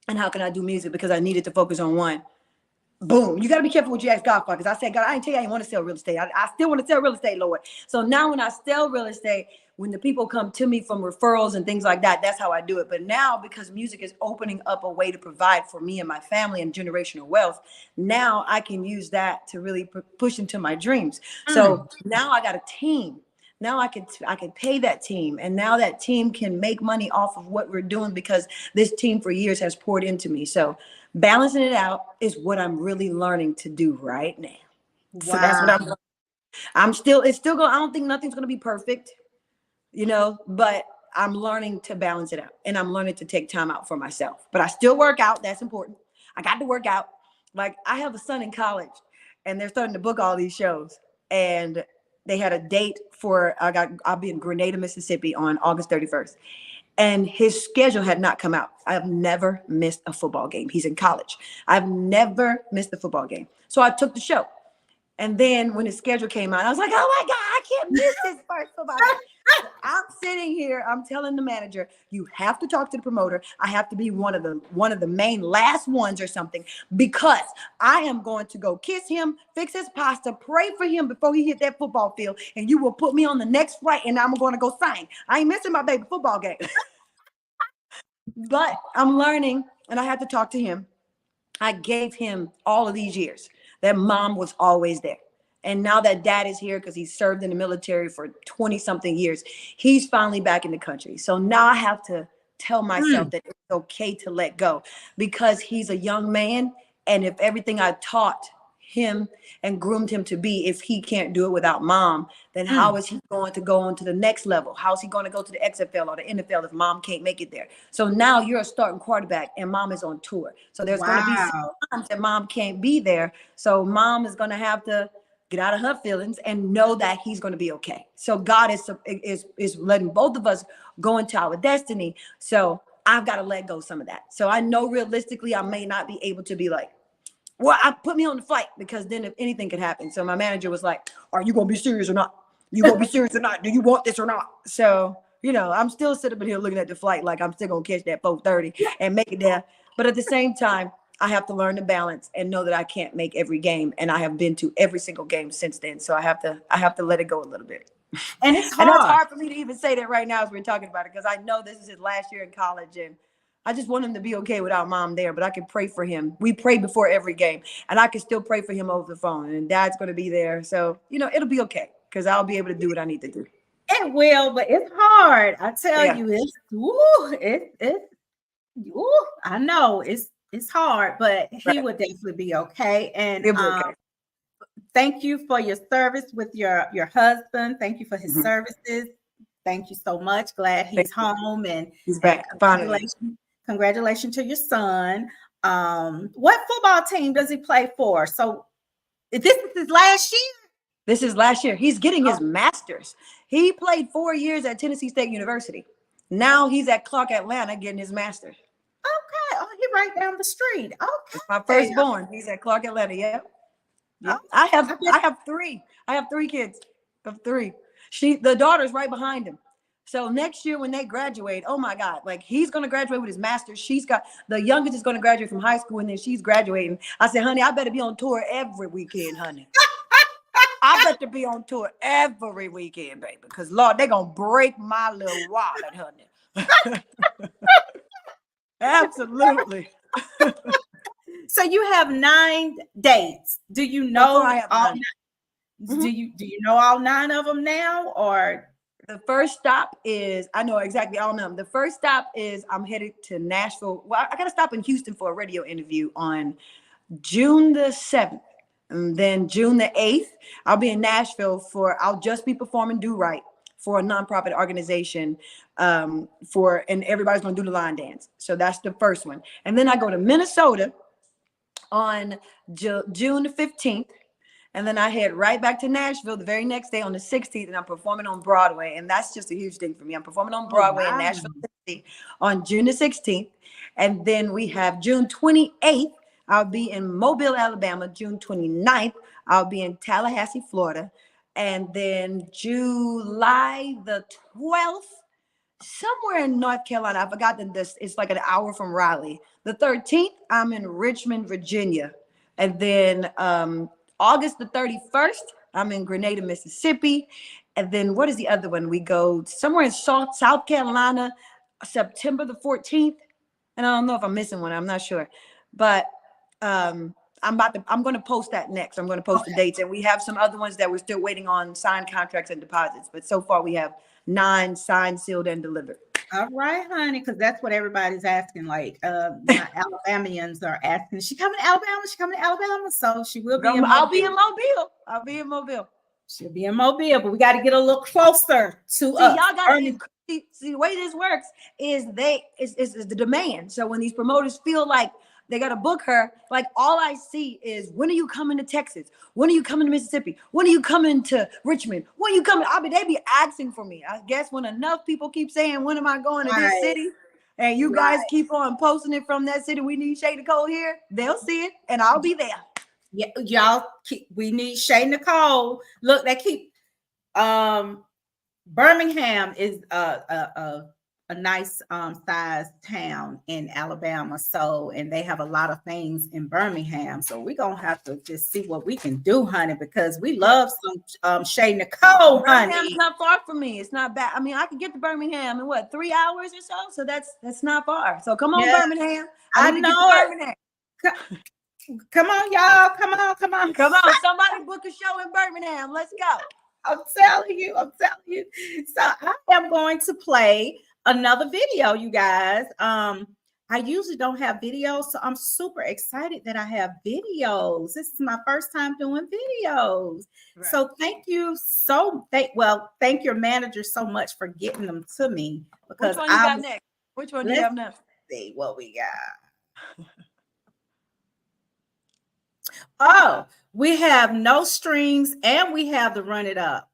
and how can I do music? Because I needed to focus on one. Boom. You got to be careful what you ask God for. Because I said, God, I didn't tell you I didn't want to sell real estate. I still want to sell real estate, Lord. So now when I sell real estate, when the people come to me from referrals and things like that, that's how I do it. But now, because music is opening up a way to provide for me and my family and generational wealth, now I can use that to really push into my dreams. So now I got a team. Now I can pay that team, and now that team can make money off of what we're doing because this team for years has poured into me. So balancing it out is what I'm really learning to do right now. Wow. So that's what it's still going. I don't think nothing's going to be perfect, but I'm learning to balance it out, and I'm learning to take time out for myself. But I still work out. That's important. I got to work out. Like, I have a son in college, and they're starting to book all these shows, and they had a date for, I'll be in Grenada, Mississippi on August 31st. And his schedule had not come out. I have never missed a football game. He's in college. I've never missed a football game. So I took the show. And then when his schedule came out, I was like, oh my God, I can't miss this first football game. So I'm sitting here, I'm telling the manager, you have to talk to the promoter. I have to be one of the main last ones or something, because I am going to go kiss him, fix his pasta, pray for him before he hit that football field, and you will put me on the next flight and I'm going to go sing. I ain't missing my baby football game. But I'm learning, and I had to talk to him. I gave him all of these years that mom was always there. And now that dad is here, because he served in the military for 20 something years, he's finally back in the country. So now I have to tell myself that it's okay to let go, because he's a young man. And if everything I taught him and groomed him to be, if he can't do it without mom, then how is he going to go on to the next level? How is he going to go to the XFL or the NFL if mom can't make it there? So now you're a starting quarterback and mom is on tour. So there's going to be times that mom can't be there. So mom is going to have to get out of her feelings and know that he's going to be okay. So God is letting both of us go into our destiny. So I've got to let go some of that. So I know realistically I may not be able to be like, well, I put me on the flight, because then if anything could happen. So my manager was like, are you going to be serious or not? You going to be serious or not? Do you want this or not? So, I'm still sitting up here looking at the flight like I'm still going to catch that 4:30 and make it there. But at the same time, I have to learn to balance and know that I can't make every game. And I have been to every single game since then. So I have to let it go a little bit. And it's hard. And it's hard for me to even say that right now as we're talking about it, because I know this is his last year in college, and I just want him to be okay without mom there. But I can pray for him. We pray before every game, and I can still pray for him over the phone, and dad's going to be there. So, it'll be okay, because I'll be able to do what I need to do. It will, but it's hard. I tell you, I know it's hard, but he would definitely be okay. And thank you for your service with your husband. Thank you for his services. Thank you so much. Glad he's home and he's back. Congratulations to your son. What football team does he play for? So this is his last year? This is last year. He's getting his master's. He played 4 years at Tennessee State University. Now he's at Clark Atlanta getting his master's. Okay. Oh, you're right down the street. Okay. It's my firstborn. He's at Clark Atlanta. Yep. Yeah. I have three. I have 3 kids of 3. The daughter's right behind him. So next year when they graduate, oh my God, like he's going to graduate with his master's. The youngest is going to graduate from high school, and then she's graduating. I said, honey, I better be on tour every weekend, honey. I better be on tour every weekend, baby, because Lord, they're going to break my little wallet, honey. Absolutely. So you have 9 dates. Do you know I have all 9? Do you know all 9 of them now, or The first stop is, I know exactly all of them. The first stop is I'm headed to Nashville. Well, I got to stop in Houston for a radio interview on June the 7th. And then June the 8th, I'll be in Nashville I'll just be performing Do Right for a nonprofit organization and everybody's going to do the line dance. So that's the first one. And then I go to Minnesota on June the 15th. And then I head right back to Nashville the very next day on the 16th, and I'm performing on Broadway. And that's just a huge thing for me. I'm performing on Broadway in Nashville on June the 16th. And then we have June 28th. I'll be in Mobile, Alabama. June 29th, I'll be in Tallahassee, Florida. And then July the 12th, somewhere in North Carolina. I forgot that it's like an hour from Raleigh. The 13th, I'm in Richmond, Virginia. And then August the 31st, I'm in Grenada, Mississippi. And then what is the other one? We go somewhere in South Carolina, September the 14th. And I don't know if I'm missing one. I'm not sure. But I'm going to post that next. I'm going to post the dates. And we have some other ones that we're still waiting on signed contracts and deposits. But so far we have 9 signed, sealed, and delivered. All right, honey, because that's what everybody's asking. Like, my Alabamians are asking, is she coming to Alabama? Is she coming to Alabama? So she will be in Mobile. I'll be in Mobile. She'll be in Mobile, but we got to get a little closer to us. Y'all got to see the way this works is the demand. So when these promoters feel like they got to book her, like all I see is, when are you coming to Texas? When are you coming to Mississippi? When are you coming to Richmond? When are you coming? They be asking for me. I guess when enough people keep saying, when am I going to this city? And you guys keep on posting it from that city. We need Shae Nycole here. They'll see it and I'll be there. Yeah, y'all, we need Shae Nycole. Look, they keep Birmingham is a nice sized town in Alabama. So, and they have a lot of things in Birmingham. So we're gonna have to just see what we can do, honey, because we love some Shae Nycole, honey. Birmingham's not far from me. It's not bad. I mean, I can get to Birmingham in 3 hours or so. So that's not far. So come on, Birmingham. I know. Come on, y'all. Come on. Somebody book a show in Birmingham. Let's go. I'm telling you. So I am going to play another video, you guys. I usually don't have videos, so I'm super excited that I have videos. This is my first time doing videos. Right. So thank you thank your manager so much for getting them to me. Because Which one you got next? Which one do you have next? See what we got. Oh, we have No Strings and we have the Run It Up.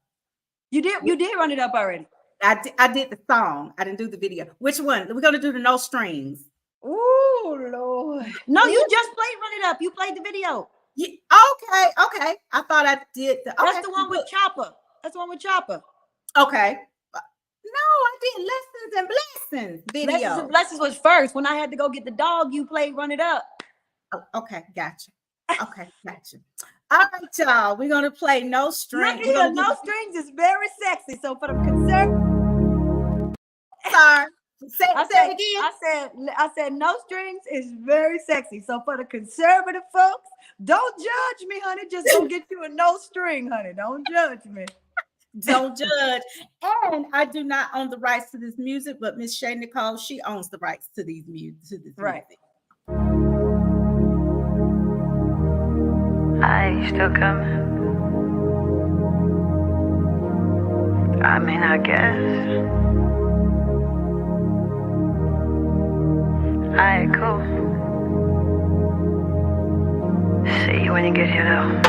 You did Run It Up already. I did the song. I didn't do the video. Which one? We're going to do the No Strings. Oh, Lord. No, you just played Run It Up. You played the video. Yeah, okay. I thought I did. That's the one with Chopper. Okay. No, I did Lessons and Blessings video. Lessons and Blessings was first. When I had to go get the dog, you played Run It Up. Oh, okay, gotcha. All right, y'all. We're going to play No Strings. No Strings is very sexy. So for the conservative. Sorry. Say it again. I said No Strings is very sexy. So for the conservative folks, don't judge me, honey. Just go get you a no string, honey. Don't judge me. Don't judge. And I do not own the rights to this music, but Miss Shae Nycole, she owns the rights to these music. Right. I still coming. I mean, I guess. Alright, cool. See you when you get here, though.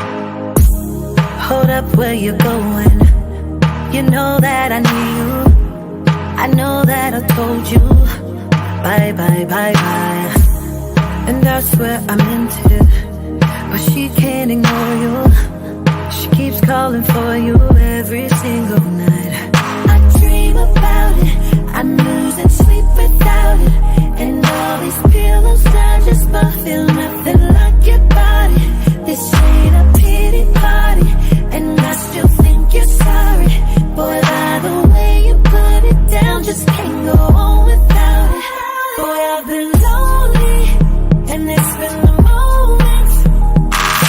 Hold up, where you going? You know that I need you. I know that I told you. Bye, bye, bye, bye. And I swear I meant it, but she can't ignore you. She keeps calling for you every single night. I dream about it. I'm losing sleep without it. And all these pillows I just feel nothing like your body. This ain't a pity party, and I still think you're sorry. Boy, by the way you put it down, just can't go on without it. Boy, I've been lonely, and it's been the moments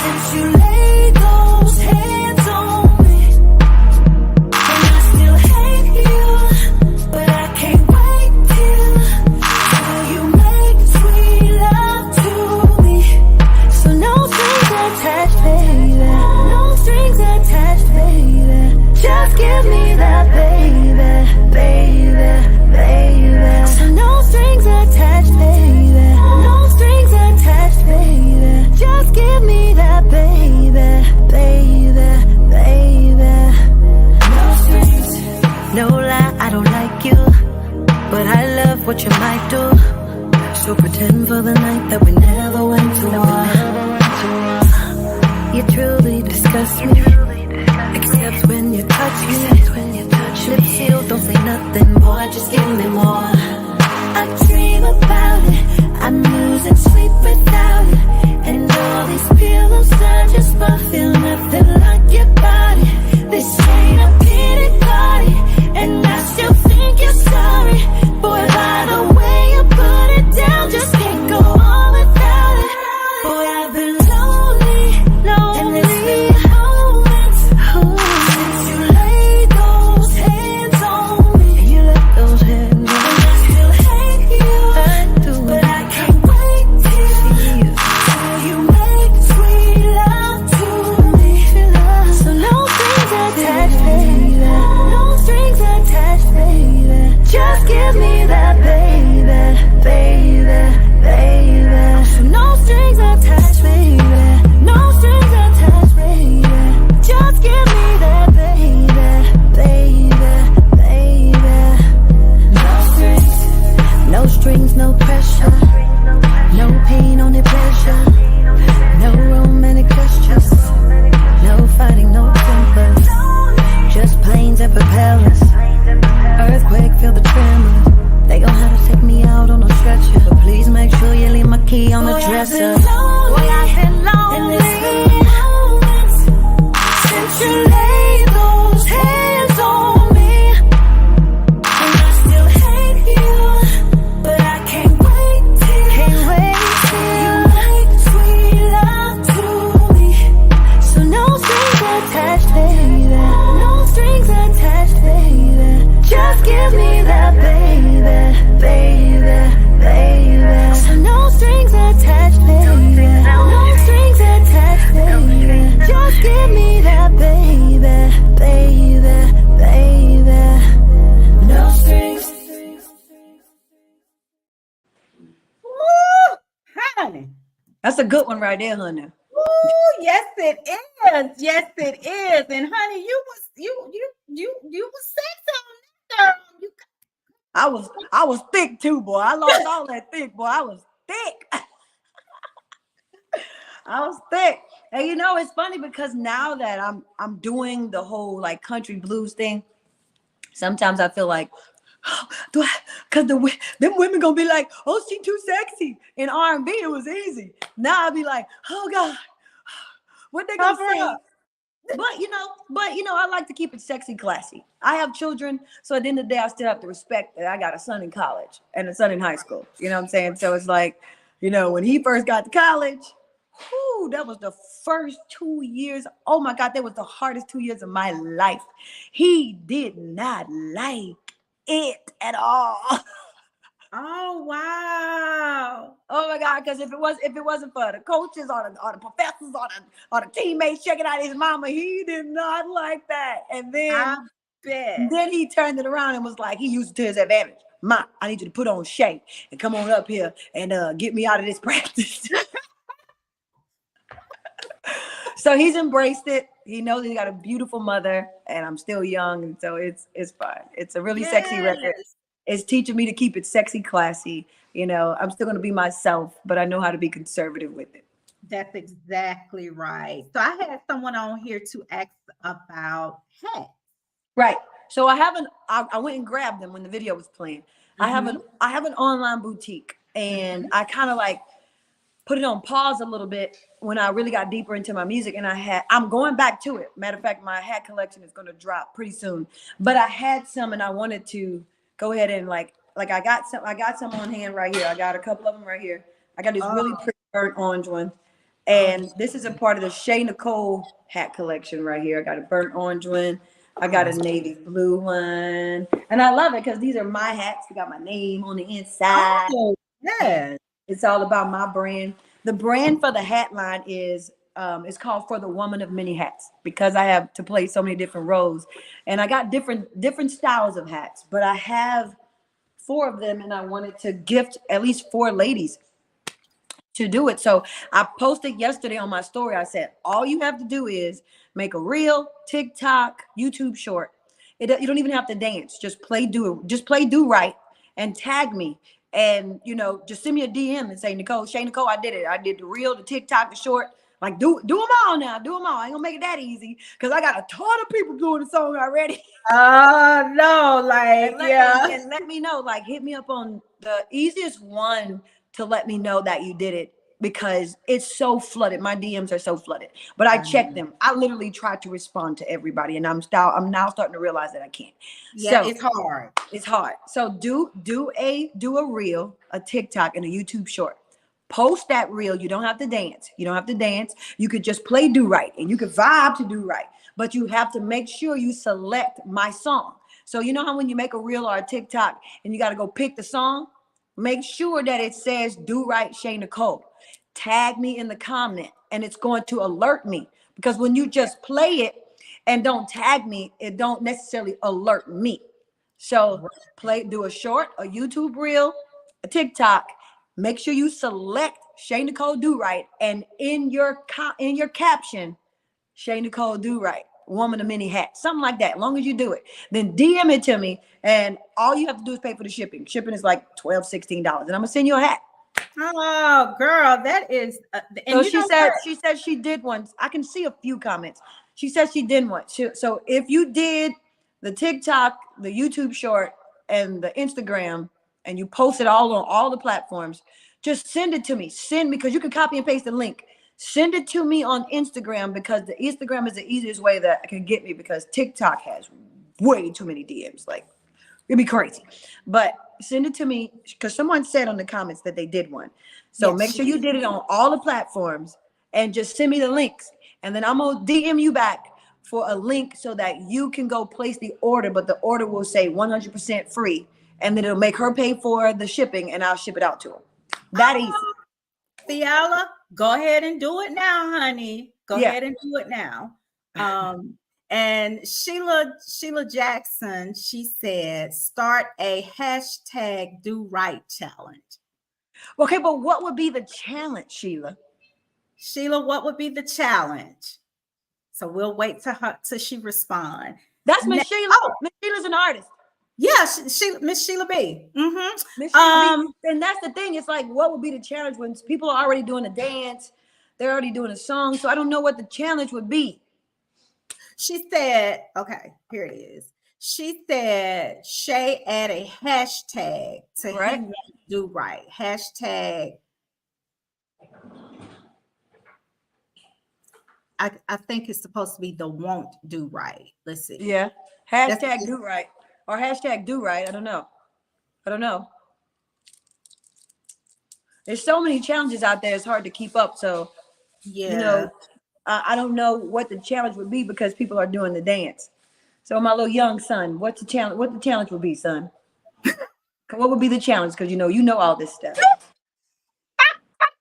since you laid those hands on me. And I No lie, I don't like you, but I love what you might do. So pretend for the night that we never went to war. You truly disgust me, except when you touch me. Lips sealed, don't say nothing more, just give me more. I dream about it, I'm losing sleep without it. And all these pillows I just feel nothing like your body. This ain't a pity party, and I still think you're sorry. Boy, by the way you put it down, just can't go on without it. Boy, I've been lonely, and there's been moments since you laid those hands on me. And you let those hands on me. And I still hate you, but I can't wait till you make sweet love to me. So no strings attached, baby. No strings attached, baby. Just give me that, baby, baby, baby. So no strings attached, baby. No strings attached, baby. Just give me that, baby, baby, baby. No strings, no pressure. No pain, only pleasure. No romantic gestures. No fighting, no tempers. Just planes and propellers. Earthquake, feel the tremors. They gon' have to take me out on a stretcher, but please make sure you leave my key on the dresser. Boy, I've been lonely, since you laid those hands on me. And I still hate you, but I can't wait till you make sweet love to me. So no strings attached, baby. No strings attached, baby. Just give me that, baby, baby, baby. So no strings attached, baby. No strings attached, baby. Just give me that, baby, baby, baby. No strings. Woo, honey. That's a good one right there, honey. Ooh, yes it is. Yes it is. And honey, you was sexy on that girl. You I was thick too, boy. I lost all that thick, boy. I was thick. I was thick. And you know, it's funny because now that I'm doing the whole like country blues thing, sometimes I feel like, because them women gonna be like, oh, she too sexy. In R&B, it was easy. Now I'll be like, oh God, what they gonna say? But you know, I like to keep it sexy, classy. I have children, so at the end of the day, I still have to respect that I got a son in college and a son in high school. You know what I'm saying? So it's like, you know, when he first got to college, whew, that was the first 2 years. Oh my God, that was the hardest 2 years of my life. He did not like it at all. Oh wow. Oh my God, because if it wasn't for the coaches or the professors or the teammates checking out his mama, he did not like that. And then he turned it around and was like, he used it to his advantage. Ma, I need you to put on Shae and come on up here and get me out of this practice. So he's embraced it. He knows he got a beautiful mother, and I'm still young, and so it's fine. It's a really sexy record. It's teaching me to keep it sexy, classy. You know, I'm still going to be myself, but I know how to be conservative with it. That's exactly right. So I had someone on here to ask about hats. Right. So I went and grabbed them when the video was playing. I have an online boutique, and I kind of like put it on pause a little bit when I really got deeper into my music, and I'm going back to it. Matter of fact, my hat collection is going to drop pretty soon, but I had some and I wanted to go ahead and like I got some on hand right here. I got a couple of them right here. I got this really pretty burnt orange one, and this is a part of the Shae Nycole hat collection right here. I got a burnt orange one. I got a navy blue one, and I love it because these are my hats. They got my name on the inside. Oh, yeah. It's all about my brand. The brand for the hat line is it's called For the Woman of Many Hats, because I have to play so many different roles, and I got different styles of hats, but I have 4 of them, and I wanted to gift at least 4 ladies to do it. So I posted yesterday on my story. I said, all you have to do is make a reel, TikTok, YouTube short. You don't even have to dance. Just play do right and tag me. And just send me a DM and say, Nicole, Shae Nycole, I did it. I did the reel, the TikTok, the short. Like do them all now. Do them all. I ain't gonna make it that easy because I got a ton of people doing the song already. Oh no, like And let me know. Like hit me up on the easiest one to let me know that you did it because it's so flooded. My DMs are so flooded. But I check them. I literally try to respond to everybody, and I'm now starting to realize that I can't. Yeah, So it's hard. It's hard. So do a reel, a TikTok, and a YouTube short. Post that reel. You don't have to dance. You could just play do right and you could vibe to do right. But you have to make sure you select my song. So you know how when you make a reel or a TikTok and you got to go pick the song, make sure that it says do right Shae Nycole. Tag me in the comment and it's going to alert me because when you just play it and don't tag me, it don't necessarily alert me. So do a short, a YouTube reel, a TikTok. Make sure you select Shae Nycole Do Right, and in your caption, Shae Nycole Do Right, woman of many hats, something like that. As long as you do it, then DM it to me, and all you have to do is pay for the shipping. Shipping is like $12, $16, and I'm gonna send you a hat. Oh, girl, that is. And So she said she did one. I can see a few comments. She said she did one. So if you did the TikTok, the YouTube short, and the Instagram, and you post it all on all the platforms, just send it to me. Because you can copy and paste the link. Send it to me on Instagram because the Instagram is the easiest way that I can get me because TikTok has way too many DMs. Like it'd be crazy. But send it to me because someone said on the comments that they did one. So Yes, make sure you did it on all the platforms and just send me the links. And then I'm going to DM you back for a link so that you can go place the order, but the order will say 100% free. And then it'll make her pay for the shipping and I'll ship it out to her. That easy. Fiala, go ahead and do it now, honey. Go ahead and do it now. And Sheila Jackson, she said, start a hashtag do right challenge. Okay, but what would be the challenge, Sheila? Sheila, what would be the challenge? So we'll wait till she respond. That's Miss Sheila. Oh, Miss Sheila's an artist. Yeah, Miss Sheila B. Miss Sheila B. And that's the thing. It's like, what would be the challenge when people are already doing a dance? They're already doing a song. So I don't know what the challenge would be. She said, okay, here it is. She said, Shae add a hashtag to right. He Won't Do Right. Hashtag. I think it's supposed to be the won't do right. Let's see. Yeah. Hashtag do right. Or hashtag do right. I don't know. There's so many challenges out there. It's hard to keep up. So, yeah. I don't know what the challenge would be because people are doing the dance. So my little young son, what's the challenge? What the challenge would be, son? What would be the challenge? Because you know all this stuff.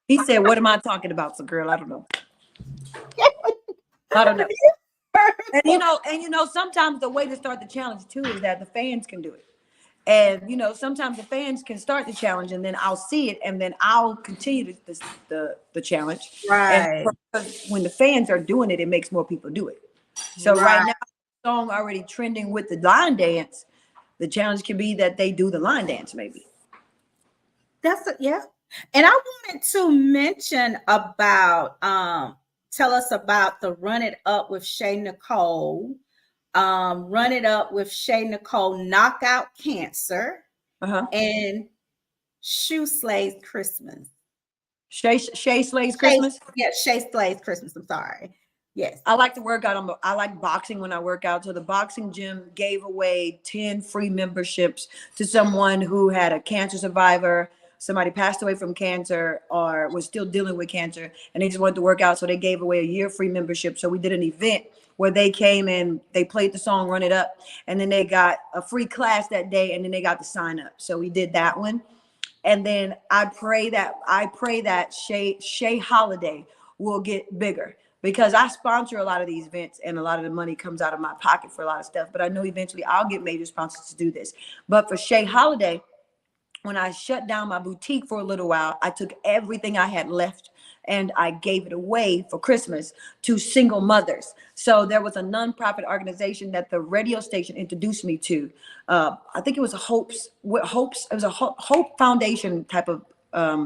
He said, "What am I talking about?" So, girl, I don't know. And sometimes the way to start the challenge too is that the fans can do it. And sometimes the fans can start the challenge, and then I'll see it, and then I'll continue the challenge. Right. And when the fans are doing it, it makes more people do it. So right now, the song already trending with the line dance. The challenge can be that they do the line dance, maybe. Yeah. And I wanted to mention about tell us about the Run It Up with Shae Nycole. Run It Up with Shae Nycole, Knockout Cancer, and Shoe Slays Christmas. Shae Slays Christmas? Yeah, Shae Slays Christmas. I'm sorry. Yes. I like to work out. I like boxing when I work out. So the boxing gym gave away 10 free memberships to someone who had a cancer survivor. Somebody passed away from cancer or was still dealing with cancer, and they just wanted to work out. So they gave away a year free membership. So we did an event where they came and they played the song Run It Up, and then they got a free class that day, and then they got to sign up. So we did that one. And then I pray that Shae Holiday will get bigger, because I sponsor a lot of these events and a lot of the money comes out of my pocket for a lot of stuff. But I know eventually I'll get major sponsors to do this. But for Shae Holiday, when I shut down my boutique for a little while, I took everything I had left and I gave it away for Christmas to single mothers. So there was a nonprofit organization that the radio station introduced me to. I think it was it was a Hope Foundation type of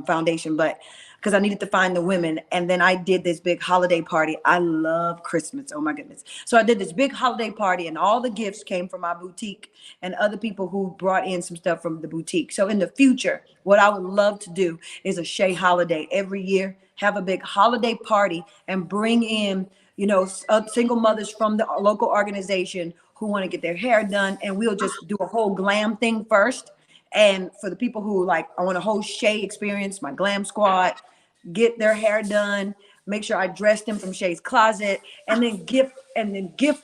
foundation, but because I needed to find the women. And then I did this big holiday party. I love Christmas. Oh my goodness. So I did this big holiday party, and all the gifts came from my boutique and other people who brought in some stuff from the boutique. So in the future, what I would love to do is a Shae holiday every year, have a big holiday party and bring in, single mothers from the local organization who want to get their hair done. And we'll just do a whole glam thing first. And for the people who I want a whole Shae experience, my glam squad, get their hair done, make sure I dress them from Shae's closet, and then gift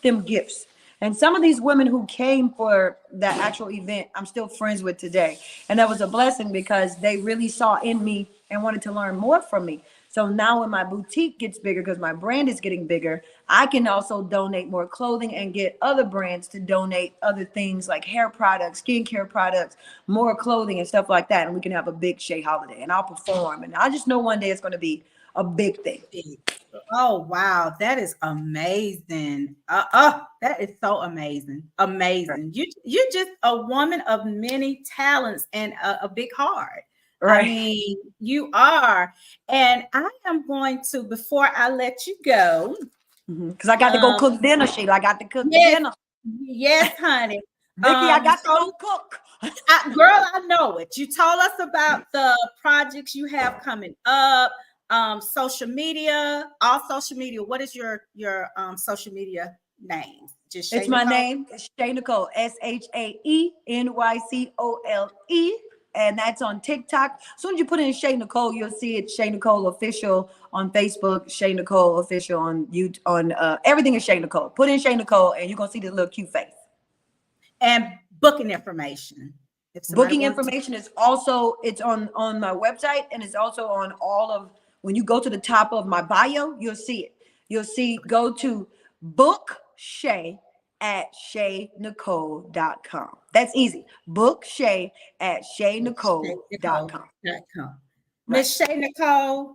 them gifts. And some of these women who came for that actual event, I'm still friends with today. And that was a blessing because they really saw in me and wanted to learn more from me. So now when my boutique gets bigger, because my brand is getting bigger, I can also donate more clothing and get other brands to donate other things like hair products, skincare products, more clothing and stuff like that. And we can have a big Shae holiday, and I'll perform. And I just know one day it's going to be a big thing. Oh, wow. That is amazing. That is so amazing. Amazing. You're just a woman of many talents and a big heart. Right. I mean, you are. And I am going to, before I let you go, because I got to go cook dinner, Sheila. I got to cook dinner. Yes, honey. Vicky, I got to go cook. Girl, I know it. You told us about the projects you have coming up, social media, all social media. What is your social media name? Just it's my name. It's Shae Nycole, ShaeNycole. And that's on TikTok. As soon as you put in Shae Nycole, you'll see it. Shae Nycole Official on Facebook. Shae Nycole Official on YouTube. On everything is Shae Nycole. Put in Shae Nycole, and you're gonna see this little cute face. And booking information. Booking information is also on my website, and it's also on all of. When you go to the top of my bio, you'll see it. You'll see. Go to book Shae at ShaeNycole.com. That's easy. Book Shae at ShaeNycole.com. Miss Shae Nycole,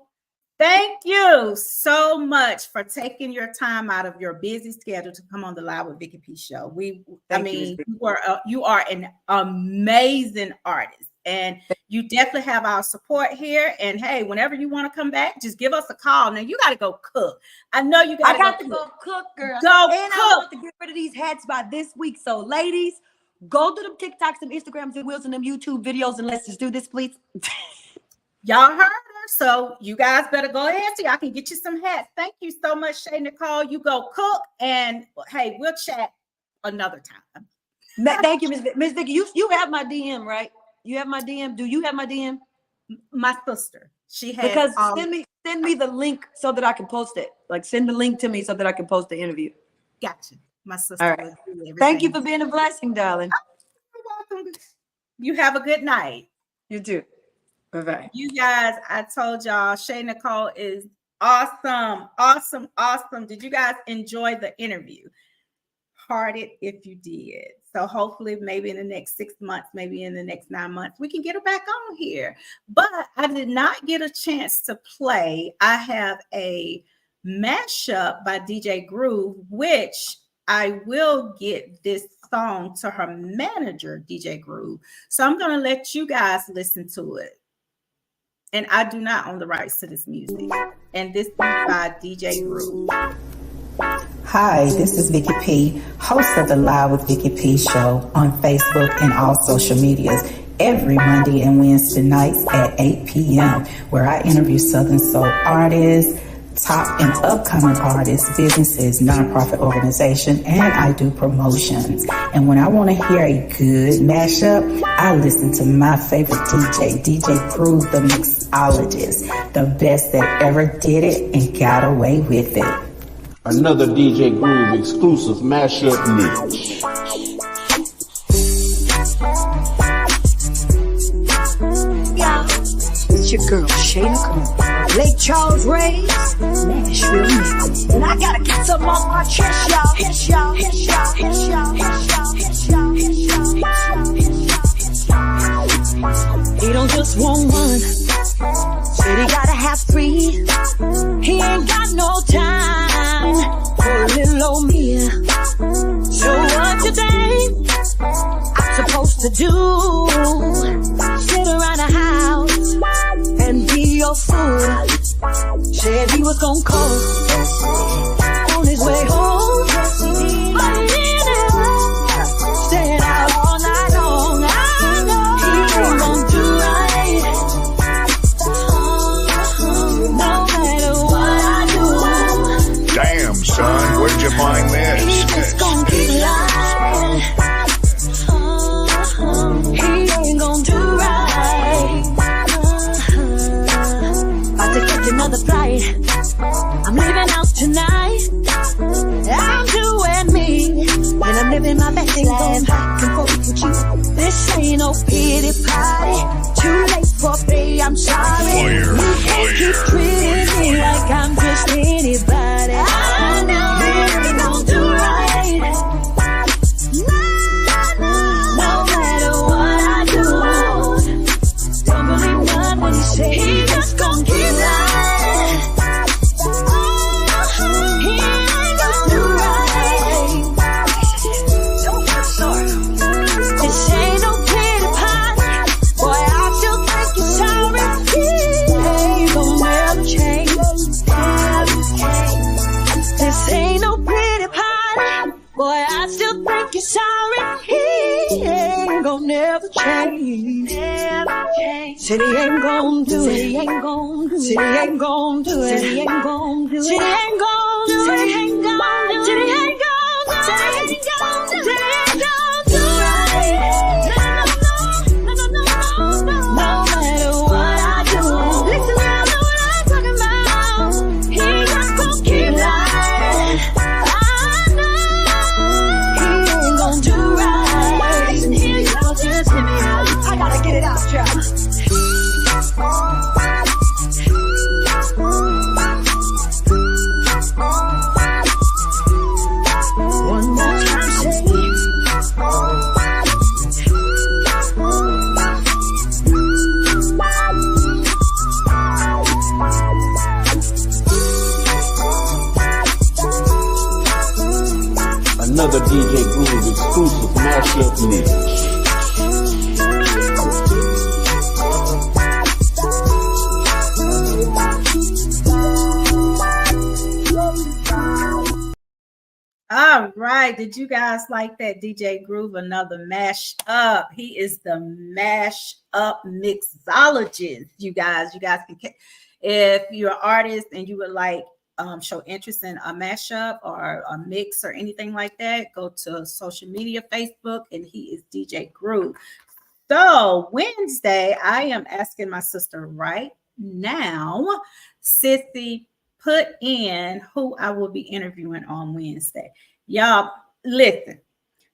thank you so much for taking your time out of your busy schedule to come on the Live with Vicky P show. You are an amazing artist, and you definitely have our support here. And hey, whenever you want to come back, just give us a call. Now you got to go cook. I know you got. I got to go cook, girl. Go and cook. I want to get rid of these hats by this week. So, ladies, go to them TikToks, them Instagrams, and Wheels, and them YouTube videos, and let's just do this, please. Y'all heard her, so you guys better go ahead so y'all can get you some hats. Thank you so much, Shae Nycole. You go cook, and hey, we'll chat another time. Thank you, Miss Vicky. You have my DM, right? You have my DM. Do you have my DM? My sister. She has. Because send me the link so that I can post it. Like, send the link to me so that I can post the interview. Gotcha. My sister. All right. Thank you for being a blessing, darling. You're welcome. You have a good night. You too. Bye-bye. You guys, I told y'all, Shae Nycole is awesome. Awesome. Awesome. Did you guys enjoy the interview? Hearted if you did. So hopefully maybe in the next 6 months, maybe in the next 9 months, we can get her back on here. But I did not get a chance to play. I have a mashup by DJ Groove, which I will get this song to her manager, DJ Groove. So I'm going to let you guys listen to it. And I do not own the rights to this music. And this is by DJ Groove. Hi, this is Vicky P, host of the Live with Vicky P show on Facebook and all social medias every Monday and Wednesday nights at 8 p.m. where I interview Southern Soul artists, top and upcoming artists, businesses, nonprofit organizations, and I do promotions. And when I want to hear a good mashup, I listen to my favorite DJ Groove, the mixologist, the best that ever did it and got away with it. Another DJ Groove exclusive mashup mix. It's your girl, Shae Nycole. Lake Charles raised, Nashville mix. And I gotta get something off my chest, y'all. Hit y'all, hit y'all, hit y'all, hit y'all, hit y'all, hit y'all, hit y'all, hit y'all. He don't just want one, said he gotta have three. supposed to do? Sit around the house and be your fool. Said he was gonna call on his way home, but he didn't. Staying out all night long. I know he ain't gonna do right. No matter what I do. Damn, son, where'd you find this? He just gon' keep lying. He ain't gon' do right. About to catch another flight. I'm leaving out tonight. I'm doing me, and I'm living my best life. Back and forth with you. This ain't no pity party. Too late for me, I'm sorry. You can't keep treating me like I'm just anybody. I know you ain't gon' do right. No matter what I do, don't believe nothing he say. He just gon' keep lying. He ain't gon' do right. Don't feel sorry. This ain't no pity party. Boy, I still think you're sorry. He ain't gon' never change. This ain't no pretty party. Boy, I still think you're sorry. He ain't gon' never change. Said he ain't gon' do it. Said he ain't gon' do it. Said he ain't gon' do it. Said he ain't gon' do it. Said he ain't gon' do it. Said he ain't gon' do it. Said he ain't gon' do it. Said he ain't gon' do it. Said he ain't gon' do right. No matter what I do. Listen, I know what I'm talking about. He just gon' keep lying. I know he ain't gon' do right. Listen here, y'all, just hear me out. I gotta get it out, y'all. One more time, say. Another DJ Groove exclusive mashup mix. All right. Did you guys like that DJ Groove? Another mash up. He is the mash up mixologist. You guys can, if you're an artist and you would like show interest in a mashup or a mix or anything like that, go to social media, Facebook, and he is DJ Groove. So Wednesday, I am asking my sister right now, Sissy, put in who I will be interviewing on Wednesday. Y'all, listen,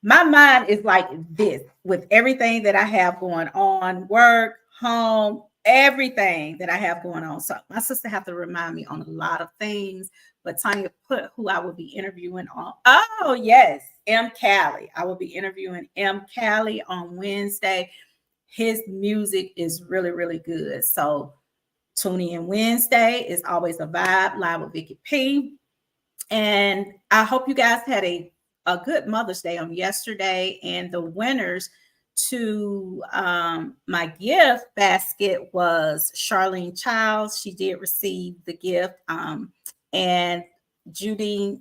my mind is like this with everything that I have going on, work, home, everything that I have going on. So my sister have to remind me on a lot of things, but Tanya put who I will be interviewing on. Oh, yes, M. Callie. I will be interviewing M. Callie on Wednesday. His music is really, really good. So tune in Wednesday. It's always a vibe, live with Vicky P. And I hope you guys had a good Mother's Day on yesterday. And the winners to my gift basket was Charlene Childs. She did receive the gift. And Juju.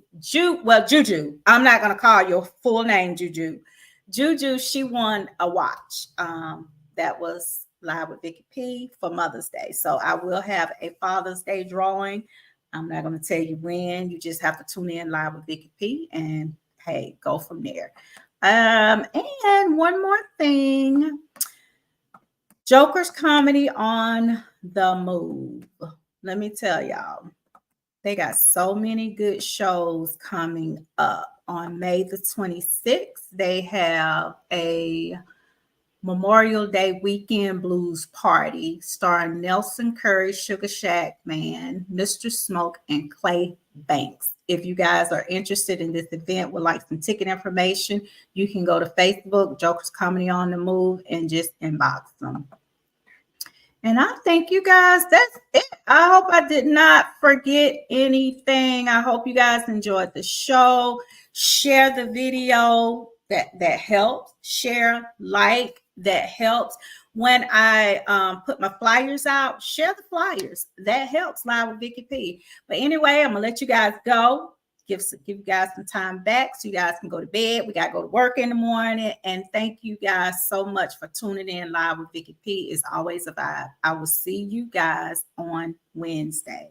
I'm not going to call your full name, Juju. Juju, she won a watch. That was live with Vicky P for Mother's Day. So I will have a Father's Day drawing. I'm not going to tell you when. You just have to tune in live with Vicky P and hey, go from there. And one more thing. Joker's Comedy on the Move. Let me tell y'all, they got so many good shows coming up. On May the 26th, they have a Memorial Day weekend blues party starring Nelson Curry, Sugar Shack Man, Mr. Smoke, and Clay Banks. If you guys are interested in this event, would like some ticket information, you can go to Facebook, Joker's Comedy on the Move, and just inbox them. And I think you guys, that's it. I hope I did not forget anything. I hope you guys enjoyed the show. Share the video that helps. Share, like, that helps. When I put my flyers out, share the flyers. That helps. Live with Vicky P. But anyway, I'm gonna let you guys go. Give you guys some time back so you guys can go to bed. We got to go to work in the morning. And thank you guys so much for tuning in. Live with Vicky P is always a vibe. I will see you guys on Wednesday.